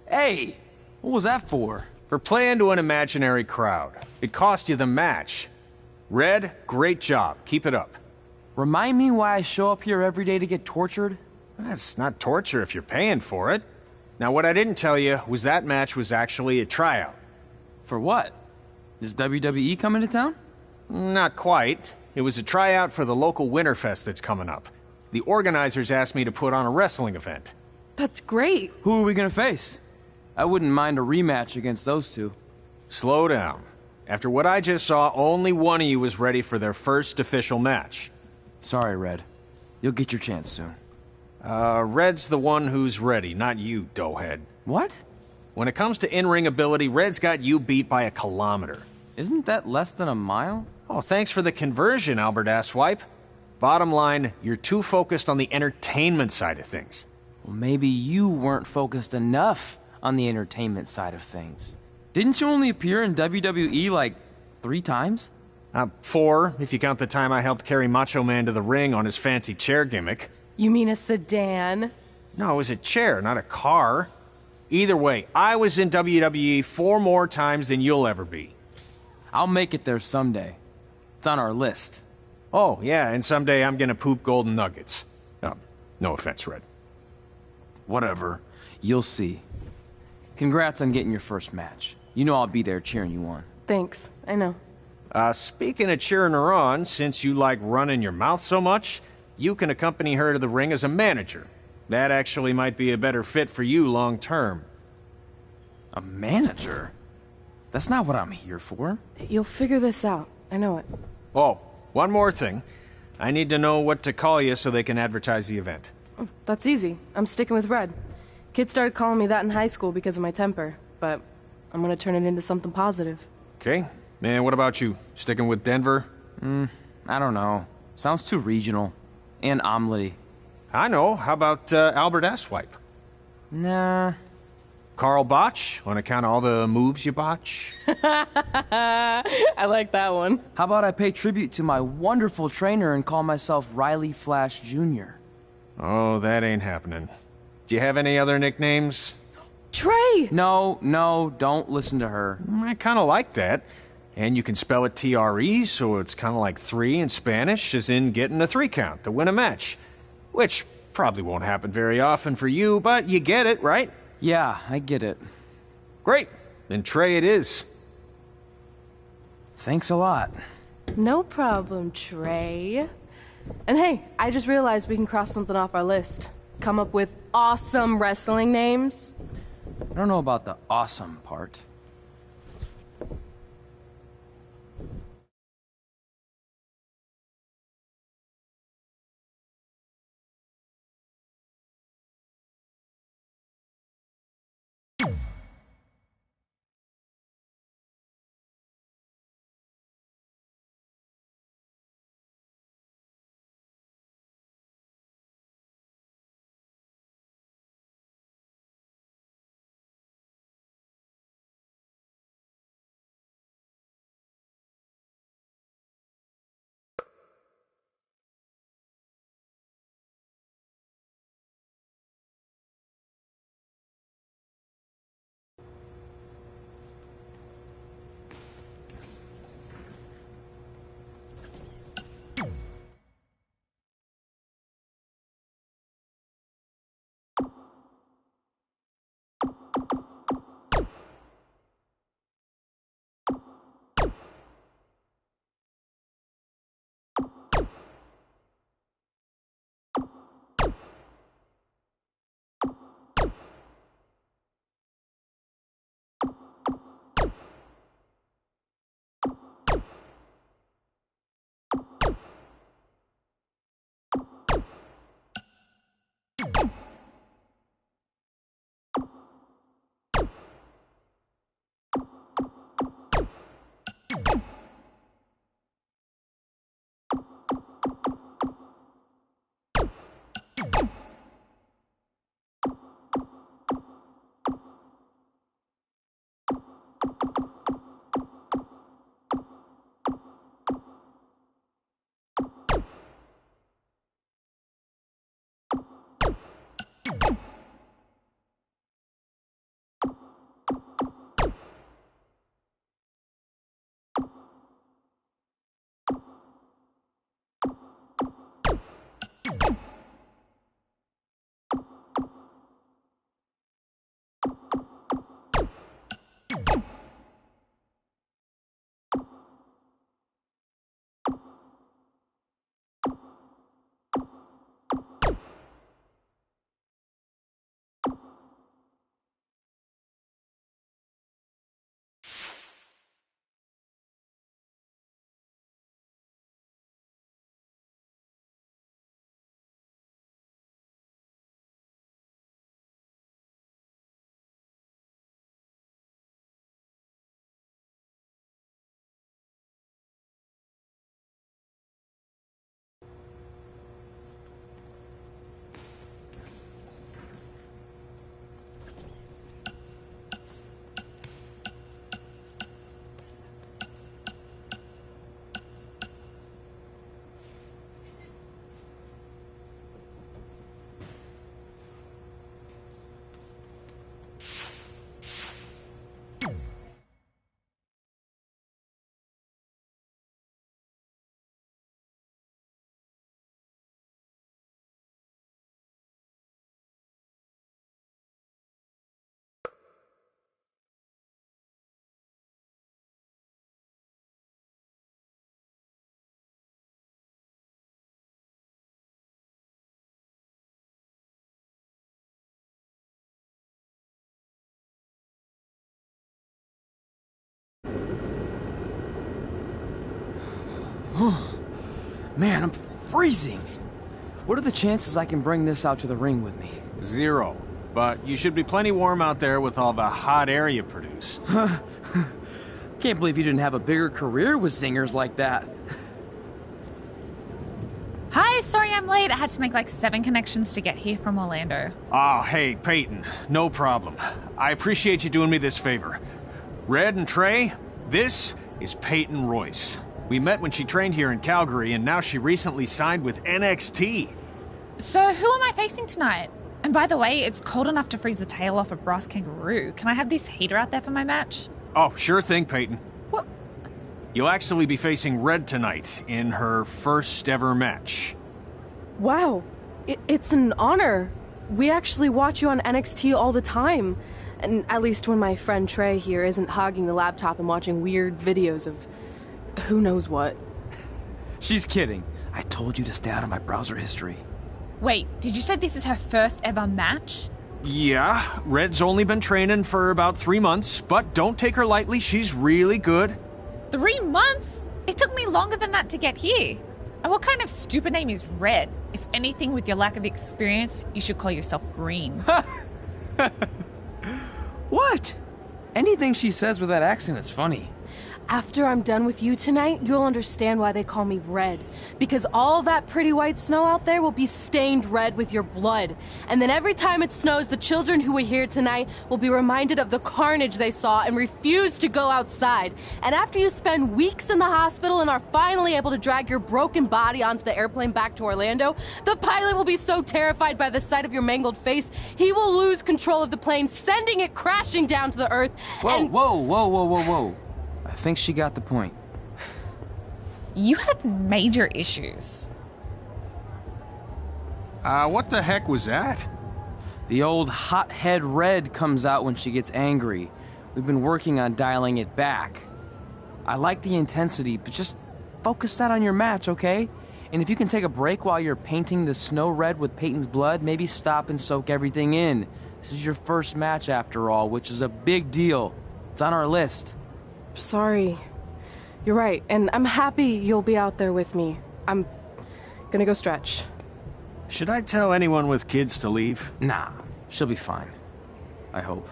Hey! What was that for? For playing to an imaginary crowd. It cost you the match. Red, great job. Keep it up. Remind me why I show up here every day to get tortured? That's not torture if you're paying for it. Now, what I didn't tell you was that match was actually a tryout. For what? Is WWE coming to town? Not quite. It was a tryout for the local Winterfest that's coming up. The organizers asked me to put on a wrestling event. That's great. Who are we gonna face? I wouldn't mind a rematch against those two. Slow down. After what I just saw, only one of you was ready for their first official match. Sorry, Red. You'll get your chance soon. Red's the one who's ready, not you, doughhead. What? When it comes to in-ring ability, Red's got you beat by a kilometer. Isn't that less than a mile? Oh, thanks for the conversion, Albert Asswipe. Bottom line, you're too focused on the entertainment side of things. Well, maybe you weren't focused enough on the entertainment side of things. Didn't you only appear in WWE like 3 times? 4, if you count the time I helped carry Macho Man to the ring on his fancy chair gimmick. You mean a sedan? No, it was a chair, not a car. Either way, I was in WWE 4 more times than you'll ever be. I'll make it there someday. It's on our list. Oh, yeah, and someday I'm gonna poop golden nuggets. No offense, Red. Whatever. You'll see. Congrats on getting your first match. You know I'll be there cheering you on. Thanks. I know. Speaking of cheering her on, since you like running your mouth so much, you can accompany her to the ring as a manager. That actually might be a better fit for you long term. A manager? That's not what I'm here for. You'll figure this out. I know it. Oh, one more thing. I need to know what to call you so they can advertise the event. Oh, that's easy. I'm sticking with Red. Kids started calling me that in high school because of my temper, but I'm gonna turn it into something positive. Okay. And what about you? Sticking with Denver? I don't know. Sounds too regional. And omelety. I know. How about Albert Asswipe? Nah. Carl Botch, on account of all the moves you botch? I like that one. How about I pay tribute to my wonderful trainer and call myself Riley Flash Jr.? Oh, that ain't happening. Do you have any other nicknames? Trey! No, don't listen to her. I kind of like that. And you can spell it T-R-E, so it's kind of like 3 in Spanish, as in getting a 3 count to win a match. Which probably won't happen very often for you, but you get it, right? Yeah, I get it. Great. Then Trey it is. Thanks a lot. No problem, Trey. And hey, I just realized we can cross something off our list. Come up with awesome wrestling names. I don't know about the awesome part. Man, I'm freezing. What are the chances I can bring this out to the ring with me? 0. But you should be plenty warm out there with all the hot air you produce. Can't believe you didn't have a bigger career with singers like that. Hi, sorry I'm late. I had to make like 7 connections to get here from Orlando. Oh, hey, Peyton. No problem. I appreciate you doing me this favor. Red and Trey, this is Peyton Royce. We met when she trained here in Calgary, and now she recently signed with NXT. So who am I facing tonight? And by the way, it's cold enough to freeze the tail off a brass kangaroo. Can I have this heater out there for my match? Oh, sure thing, Peyton. What? You'll actually be facing Red tonight in her first ever match. Wow. It's an honor. We actually watch you on NXT all the time. And at least when my friend Trey here isn't hogging the laptop and watching weird videos of who knows what. She's kidding. I told you to stay out of my browser history. Wait, did you say this is her first ever match? Yeah, Red's only been training for about 3 months, but don't take her lightly, she's really good. 3 months? It took me longer than that to get here. And what kind of stupid name is Red? If anything, with your lack of experience, you should call yourself Green. What? Anything she says with that accent is funny. After I'm done with you tonight, you'll understand why they call me Red. Because all that pretty white snow out there will be stained red with your blood. And then every time it snows, the children who were here tonight will be reminded of the carnage they saw and refuse to go outside. And after you spend weeks in the hospital and are finally able to drag your broken body onto the airplane back to Orlando, the pilot will be so terrified by the sight of your mangled face, he will lose control of the plane, sending it crashing down to the earth. Whoa. I think she got the point. You have major issues. What the heck was that? The old hothead Red comes out when she gets angry. We've been working on dialing it back. I like the intensity, but just focus that on your match, okay? And if you can take a break while you're painting the snow red with Peyton's blood, maybe stop and soak everything in. This is your first match after all, which is a big deal. It's on our list. Sorry. You're right, and I'm happy you'll be out there with me. I'm gonna go stretch. Should I tell anyone with kids to leave? Nah, she'll be fine. I hope.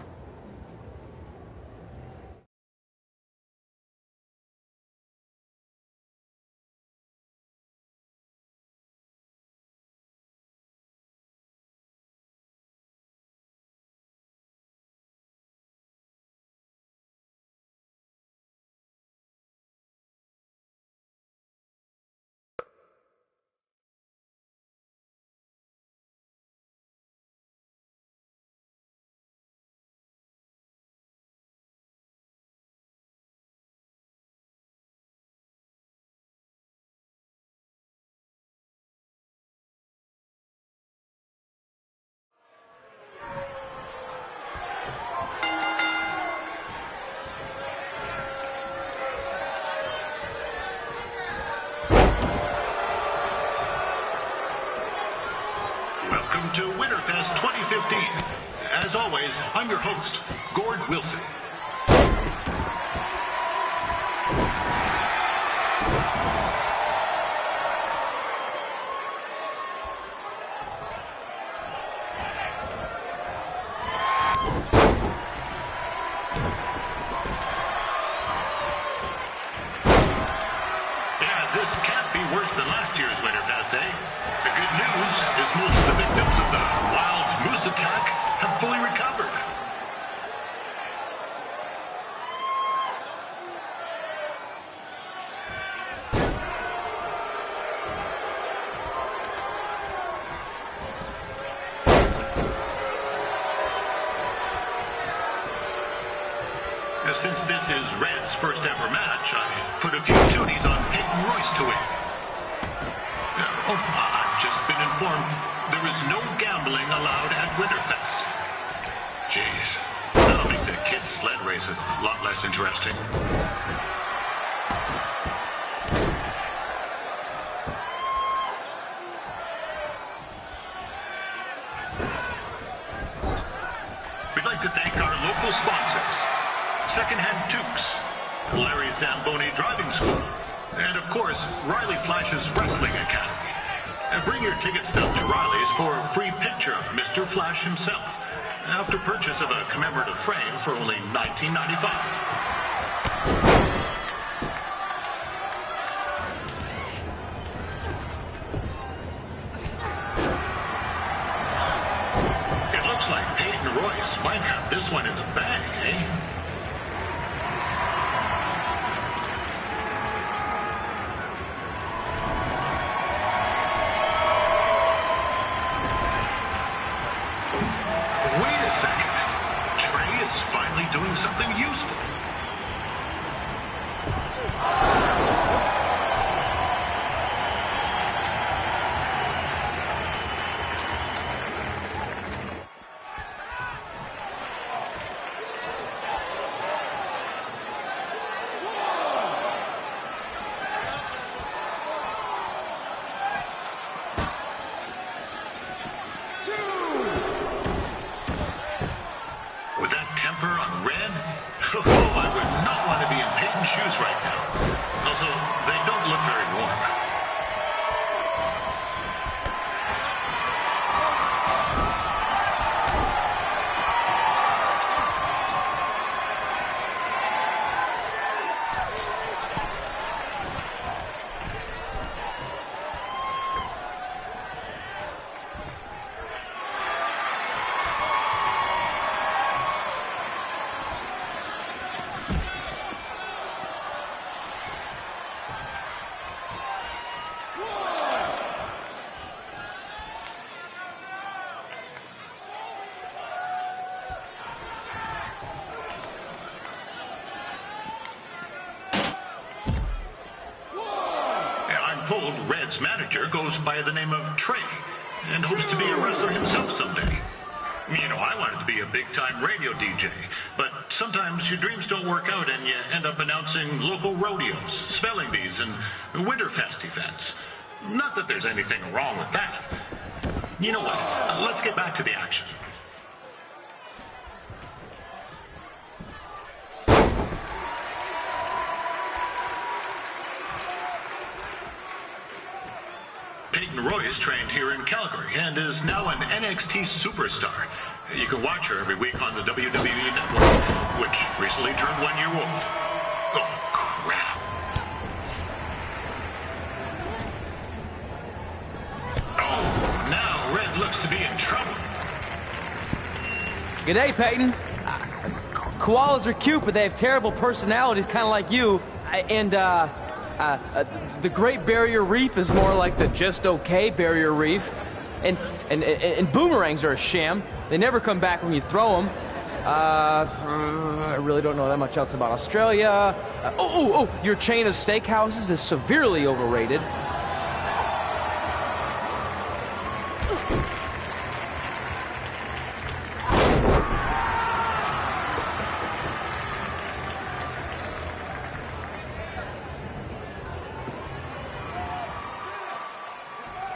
Welcome to Winterfest 2015. As always, I'm your host, Gord Wilson. Yeah, this can't be worse than last year's Winterfest, eh? The good news is most of the victims of the wild moose attack have fully recovered. Since this is Red's first ever match, I put a few toonies on Peyton Royce to win. I've just been informed there is no gambling allowed at Winterfest. Jeez, that'll make the kids' sled races a lot less interesting. We'd like to thank our local sponsors: Secondhand Tukes, Larry Zamboni Driving School, And of course, Riley Flash's Wrestling Academy. Bring your ticket stub to Riley's for a free picture of Mr. Flash himself, after purchase of a commemorative frame for only $19.95. It looks like Peyton Royce might have this one in the bag, eh? Wait a second. Trey is finally doing something useful. With that temper on Red, oh, I would not want to be in Peyton's shoes right now. Also, they don't look very warm. I'm told Red's manager goes by the name of Trey and hopes to be a wrestler himself someday. You know, I wanted to be a big-time radio DJ, but sometimes your dreams don't work out and you end up announcing local rodeos, spelling bees, and Winterfest events. Not that there's anything wrong with that. You know what? Let's get back to the action. Peyton Royce trained here in Calgary and is now an NXT superstar. You can watch her every week on the WWE Network, which recently turned 1 year old. Oh, crap. Oh, now Red looks to be in trouble. G'day, Peyton. Koalas are cute, but they have terrible personalities, kind of like you. The Great Barrier Reef is more like the just okay Barrier Reef. And boomerangs are a sham. They never come back when you throw them. I really don't know that much else about Australia. Your chain of steakhouses is severely overrated.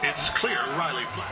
It's clear Riley Flash.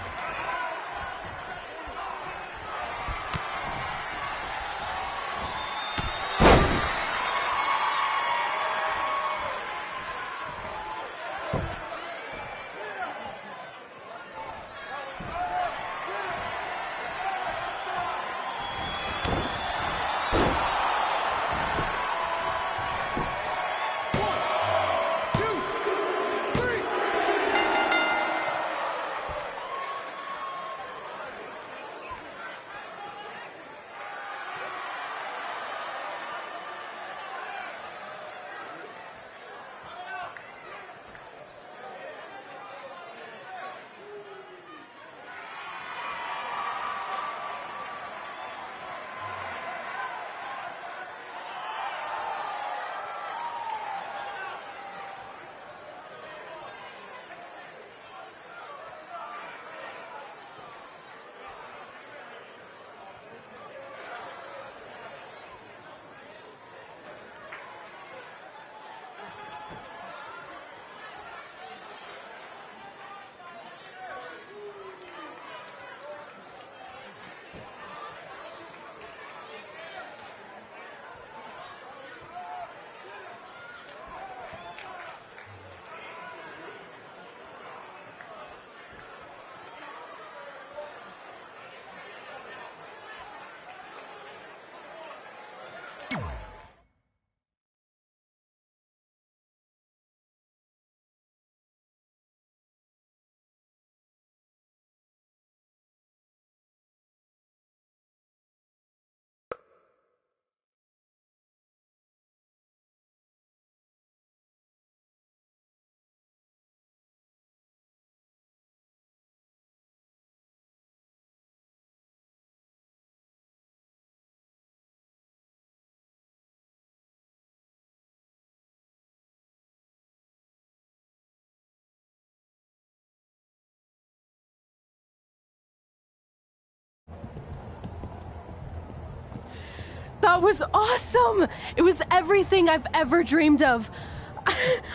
That was awesome! It was everything I've ever dreamed of.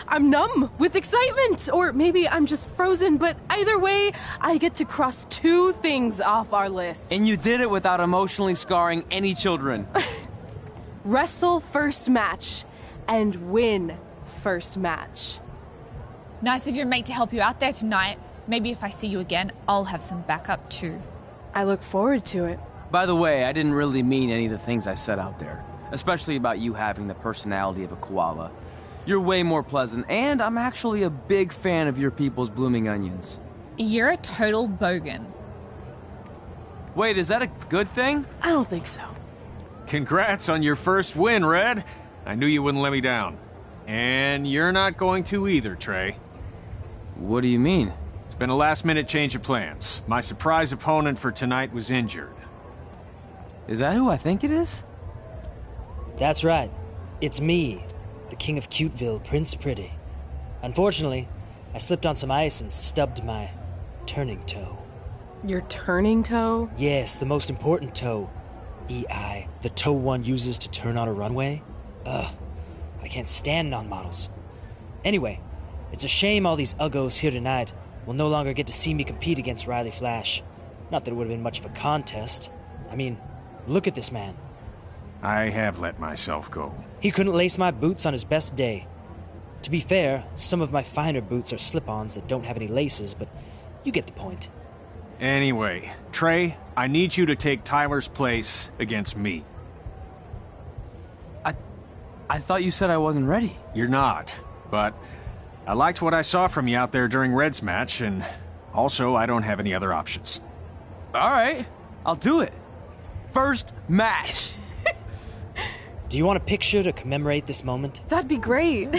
I'm numb with excitement, or maybe I'm just frozen, but either way, I get to cross 2 things off our list. And you did it without emotionally scarring any children. Wrestle first match and win first match. Nice of your mate to help you out there tonight. Maybe if I see you again, I'll have some backup too. I look forward to it. By the way, I didn't really mean any of the things I said out there, especially about you having the personality of a koala. You're way more pleasant, and I'm actually a big fan of your people's blooming onions. You're a total bogan. Wait, is that a good thing? I don't think so. Congrats on your first win, Red. I knew you wouldn't let me down. And you're not going to either, Trey. What do you mean? It's been a last-minute change of plans. My surprise opponent for tonight was injured. Is that who I think it is? That's right. It's me, the King of Cuteville, Prince Pretty. Unfortunately, I slipped on some ice and stubbed my turning toe. Your turning toe? Yes, the most important toe. EI, the toe one uses to turn on a runway. Ugh, I can't stand non-models. Anyway, it's a shame all these uggos here tonight will no longer get to see me compete against Riley Flash. Not that it would have been much of a contest. I mean, look at this man. I have let myself go. He couldn't lace my boots on his best day. To be fair, some of my finer boots are slip-ons that don't have any laces, but you get the point. Anyway, Trey, I need you to take Tyler's place against me. I thought you said I wasn't ready. You're not, but I liked what I saw from you out there during Red's match, and also I don't have any other options. All right, I'll do it. First match. Do you want a picture to commemorate this moment? That'd be great.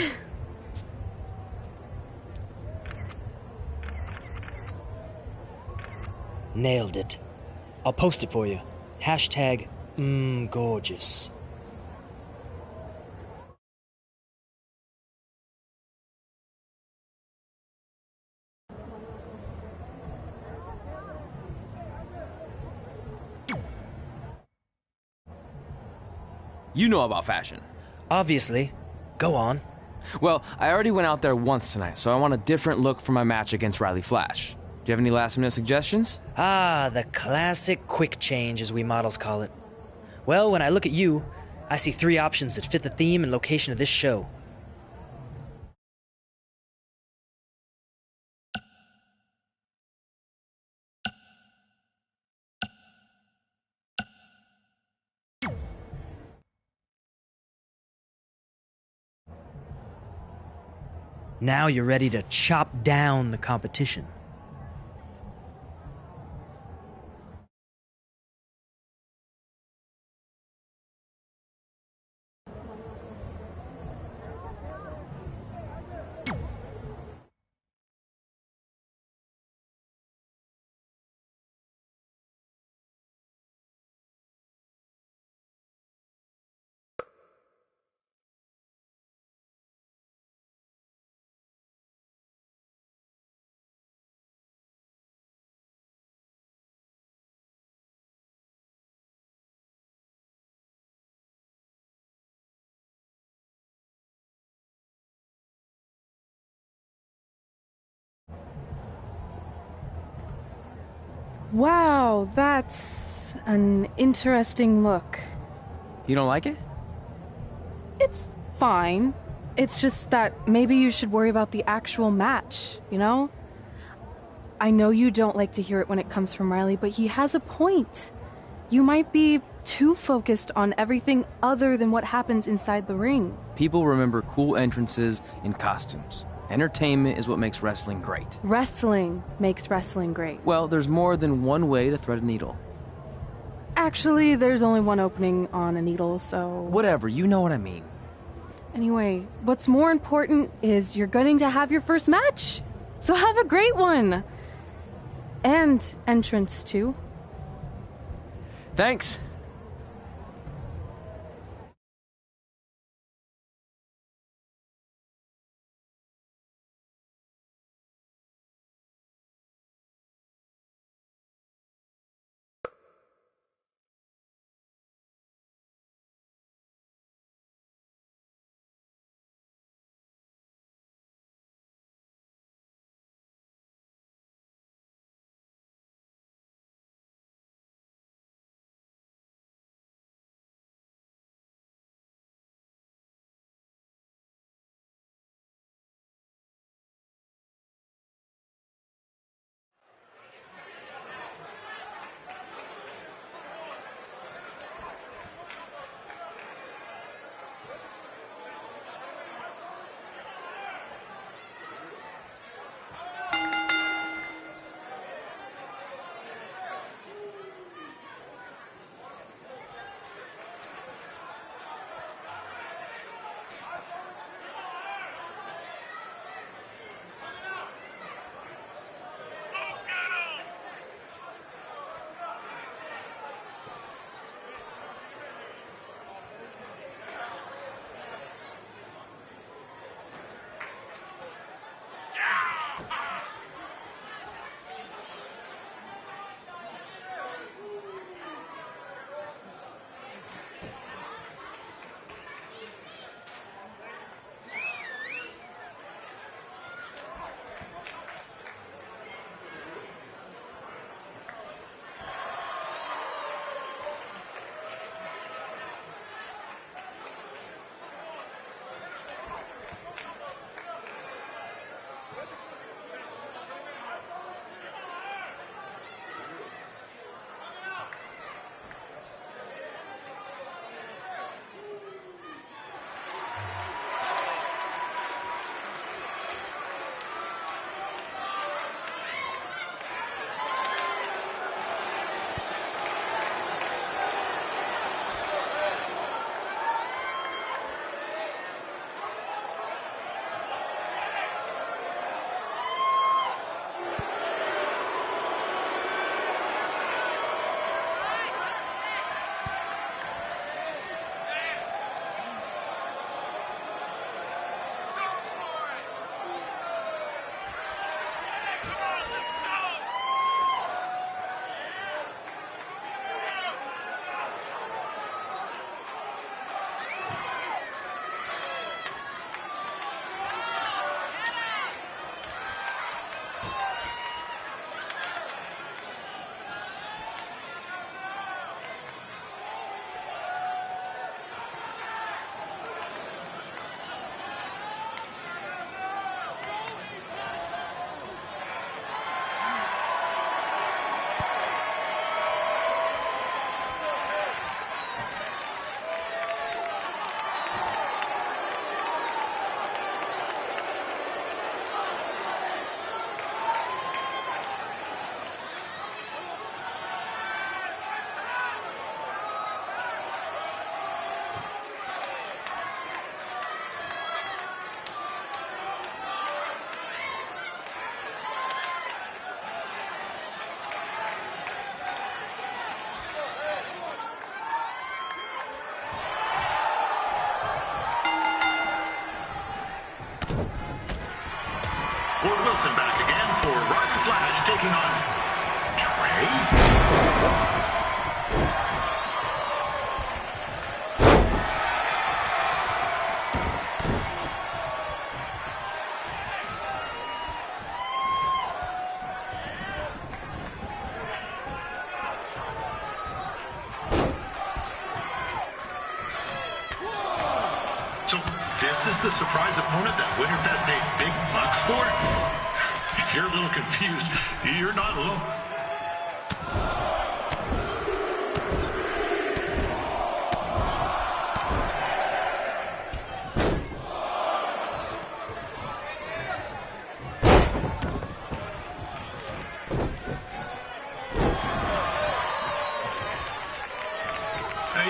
Nailed it. I'll post it for you. Hashtag gorgeous. You know about fashion. Obviously. Go on. Well, I already went out there once tonight, so I want a different look for my match against Riley Flash. Do you have any last-minute suggestions? Ah, the classic quick change, as we models call it. Well, when I look at you, I see 3 options that fit the theme and location of this show. Now you're ready to chop down the competition. Wow, that's an interesting look. You don't like it? It's fine. It's just that maybe you should worry about the actual match, you know? I know you don't like to hear it when it comes from Riley, but he has a point. You might be too focused on everything other than what happens inside the ring. People remember cool entrances and costumes. Entertainment is what makes wrestling great. Wrestling makes wrestling great. Well, there's more than one way to thread a needle. Actually, there's only one opening on a needle, so... Whatever, you know what I mean. Anyway, what's more important is you're going to have your first match. So have a great one. And entrance, too. Thanks. Ward Wilson back again for Roddy Flash taking on Trey. So this is the surprise opponent that Winterfest paid big bucks for? If you're a little confused, you're not alone.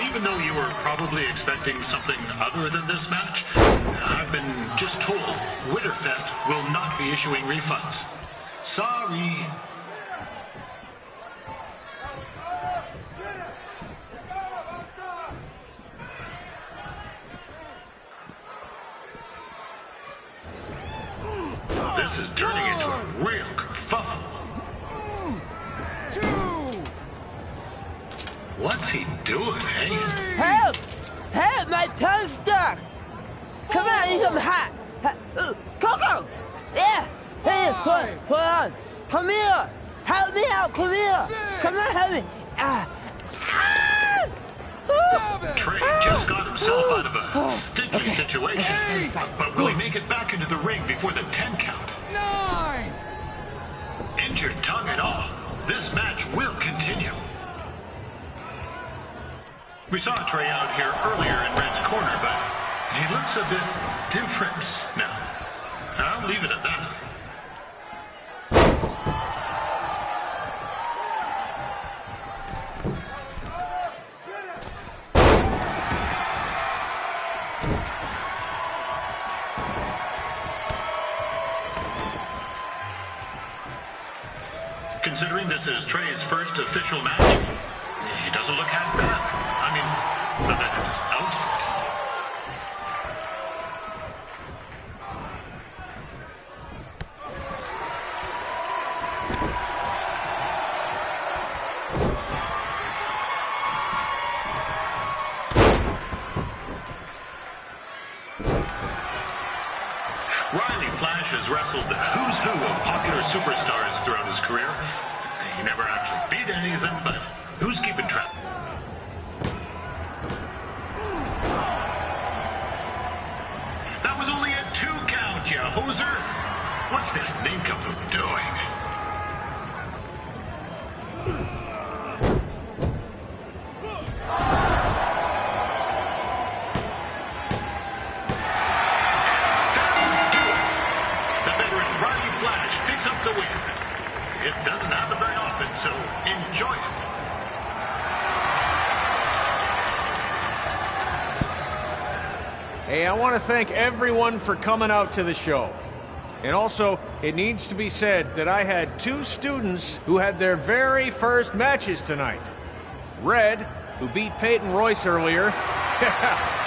Even though you were probably expecting something other than this match, I've been just told Winterfest will not be issuing refunds. Sorry. This is turning into a real kerfuffle. What's he doing, eh? Help! Help! My tongue's stuck! Come on, I need some hot! Coco! Yeah! Hey, hold on! Come here! Help me out! Come here! Come on, help me! Trey just got himself out of a sticky situation. But will he make it back into the ring before the 10 count? 9! Injured tongue and all, this match will continue. We saw Trey out here earlier in Red's corner, but he looks a bit different now. I'll leave it at that. Considering this is Trey's first official match, he doesn't look half bad. I mean, other than his outfit. Riley Flash has wrestled the who's who of popular superstars throughout his career. He never actually beat any of them, but who's keeping track? That was only a 2 count, you hoser. What's this nincompoop doing? The veteran Roddy Flash picks up the win. It doesn't happen very often, so enjoy it. Hey, I want to thank everyone for coming out to the show. And also, it needs to be said that I had 2 students who had their very first matches tonight. Red, who beat Peyton Royce earlier.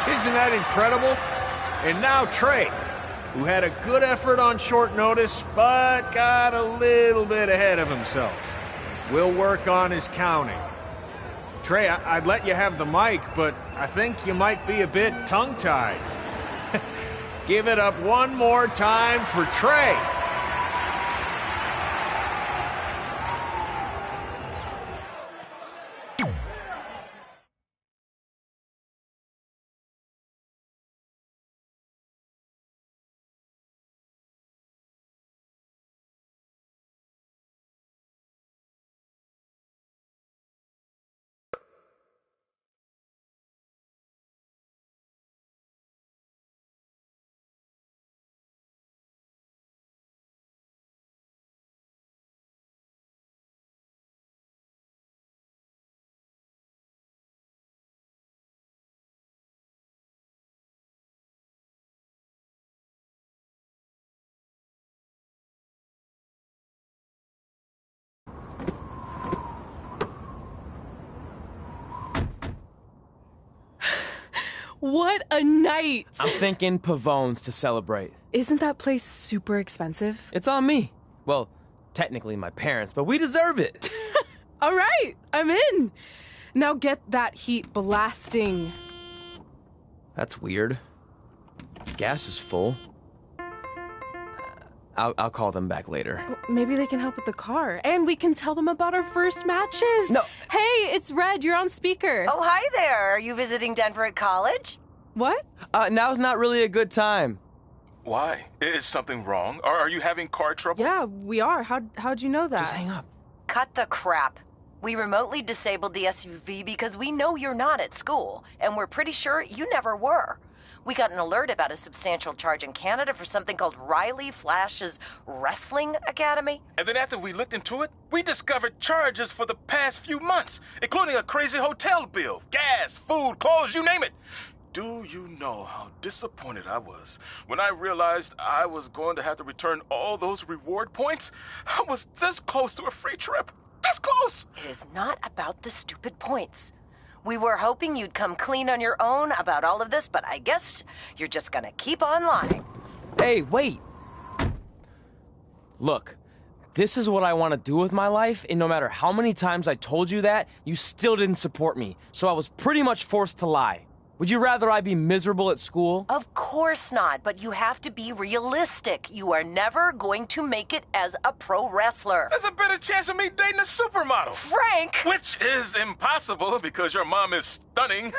Isn't that incredible? And now Trey, who had a good effort on short notice, but got a little bit ahead of himself. We'll work on his counting. Trey, I'd let you have the mic, but I think you might be a bit tongue-tied. Give it up one more time for Trey. What a night! I'm thinking Pavone's to celebrate. Isn't that place super expensive? It's on me. Well, technically my parents, but we deserve it. All right, I'm in. Now get that heat blasting. That's weird. Gas is full. I'll call them back later. Maybe they can help with the car. And we can tell them about our first matches. No. Hey, it's Red. You're on speaker. Oh, hi there. Are you visiting Denver at college? What? Now's not really a good time. Why? Is something wrong? Are you having car trouble? Yeah, we are. How'd you know that? Just hang up. Cut the crap. We remotely disabled the SUV because we know you're not at school, and we're pretty sure you never were. We got an alert about a substantial charge in Canada for something called Riley Flash's Wrestling Academy. And then after we looked into it, we discovered charges for the past few months, including a crazy hotel bill, gas, food, clothes, you name it. Do you know how disappointed I was when I realized I was going to have to return all those reward points? I was this close to a free trip. This close! It is not about the stupid points. We were hoping you'd come clean on your own about all of this, but I guess you're just gonna keep on lying. Hey, wait! Look, this is what I want to do with my life, and no matter how many times I told you that, you still didn't support me, so I was pretty much forced to lie. Would you rather I be miserable at school? Of course not, but you have to be realistic. You are never going to make it as a pro wrestler. There's a better chance of me dating a supermodel. Frank! Which is impossible because your mom is stunning,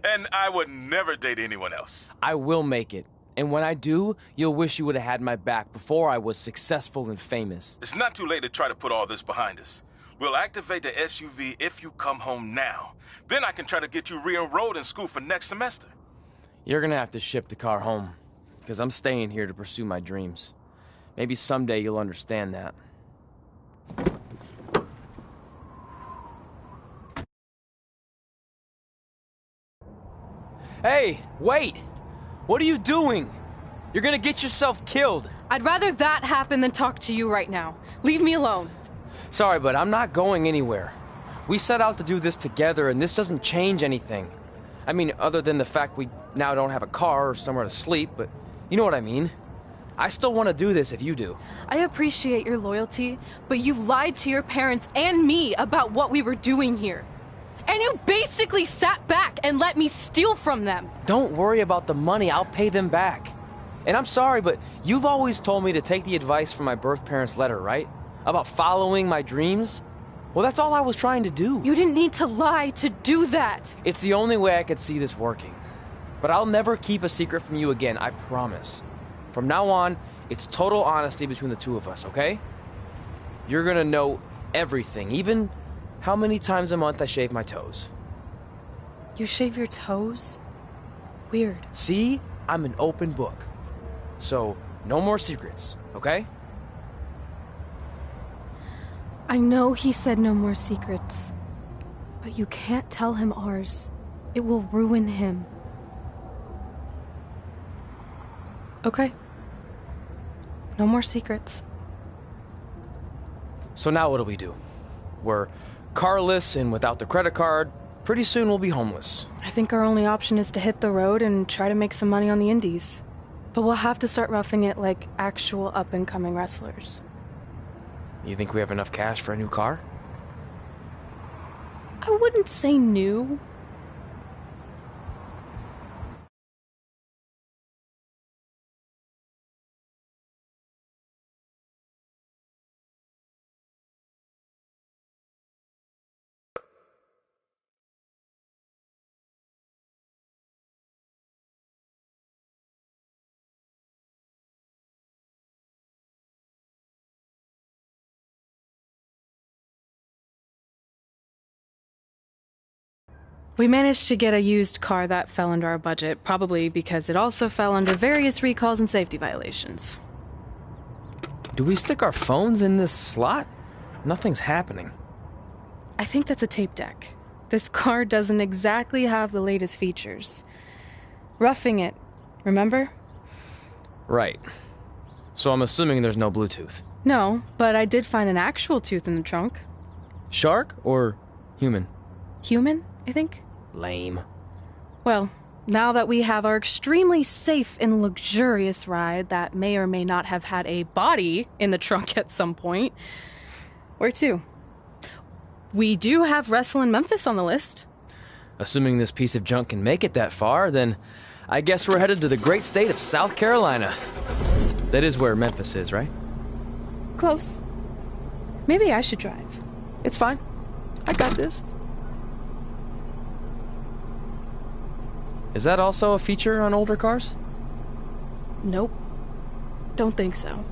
and I would never date anyone else. I will make it. And when I do, you'll wish you would have had my back before I was successful and famous. It's not too late to try to put all this behind us. We'll activate the SUV if you come home now. Then I can try to get you re-enrolled in school for next semester. You're gonna have to ship the car home, because I'm staying here to pursue my dreams. Maybe someday you'll understand that. Hey, wait! What are you doing? You're gonna get yourself killed. I'd rather that happen than talk to you right now. Leave me alone. Sorry, but I'm not going anywhere. We set out to do this together, and this doesn't change anything. I mean, other than the fact we now don't have a car or somewhere to sleep, but you know what I mean. I still want to do this if you do. I appreciate your loyalty, but you lied to your parents and me about what we were doing here. And you basically sat back and let me steal from them. Don't worry about the money, I'll pay them back. And I'm sorry, but you've always told me to take the advice from my birth parents' letter, right? About following my dreams? Well, that's all I was trying to do. You didn't need to lie to do that. It's the only way I could see this working. But I'll never keep a secret from you again, I promise. From now on, it's total honesty between the two of us, okay? You're gonna know everything, even how many times a month I shave my toes. You shave your toes? Weird. See? I'm an open book. So, no more secrets, okay? I know he said no more secrets, but you can't tell him ours. It will ruin him. Okay. No more secrets. So now what do? We're carless and without the credit card. Pretty soon we'll be homeless. I think our only option is to hit the road and try to make some money on the indies. But we'll have to start roughing it like actual up-and-coming wrestlers. You think we have enough cash for a new car? I wouldn't say new. We managed to get a used car that fell under our budget, probably because it also fell under various recalls and safety violations. Do we stick our phones in this slot? Nothing's happening. I think that's a tape deck. This car doesn't exactly have the latest features. Roughing it, remember? Right. So I'm assuming there's no Bluetooth. No, but I did find an actual tooth in the trunk. Shark or human? Human, I think. Lame. Well, Now that we have our extremely safe and luxurious ride that may or may not have had a body in the trunk at some point, where to? We do have Wrestle in Memphis on the list. Assuming this piece of junk can make it that far, then I guess we're headed to the great state of South Carolina. That is where Memphis is, right? Close. Maybe I should drive. It's fine. I got this. Is that also a feature on older cars? Nope. Don't think so.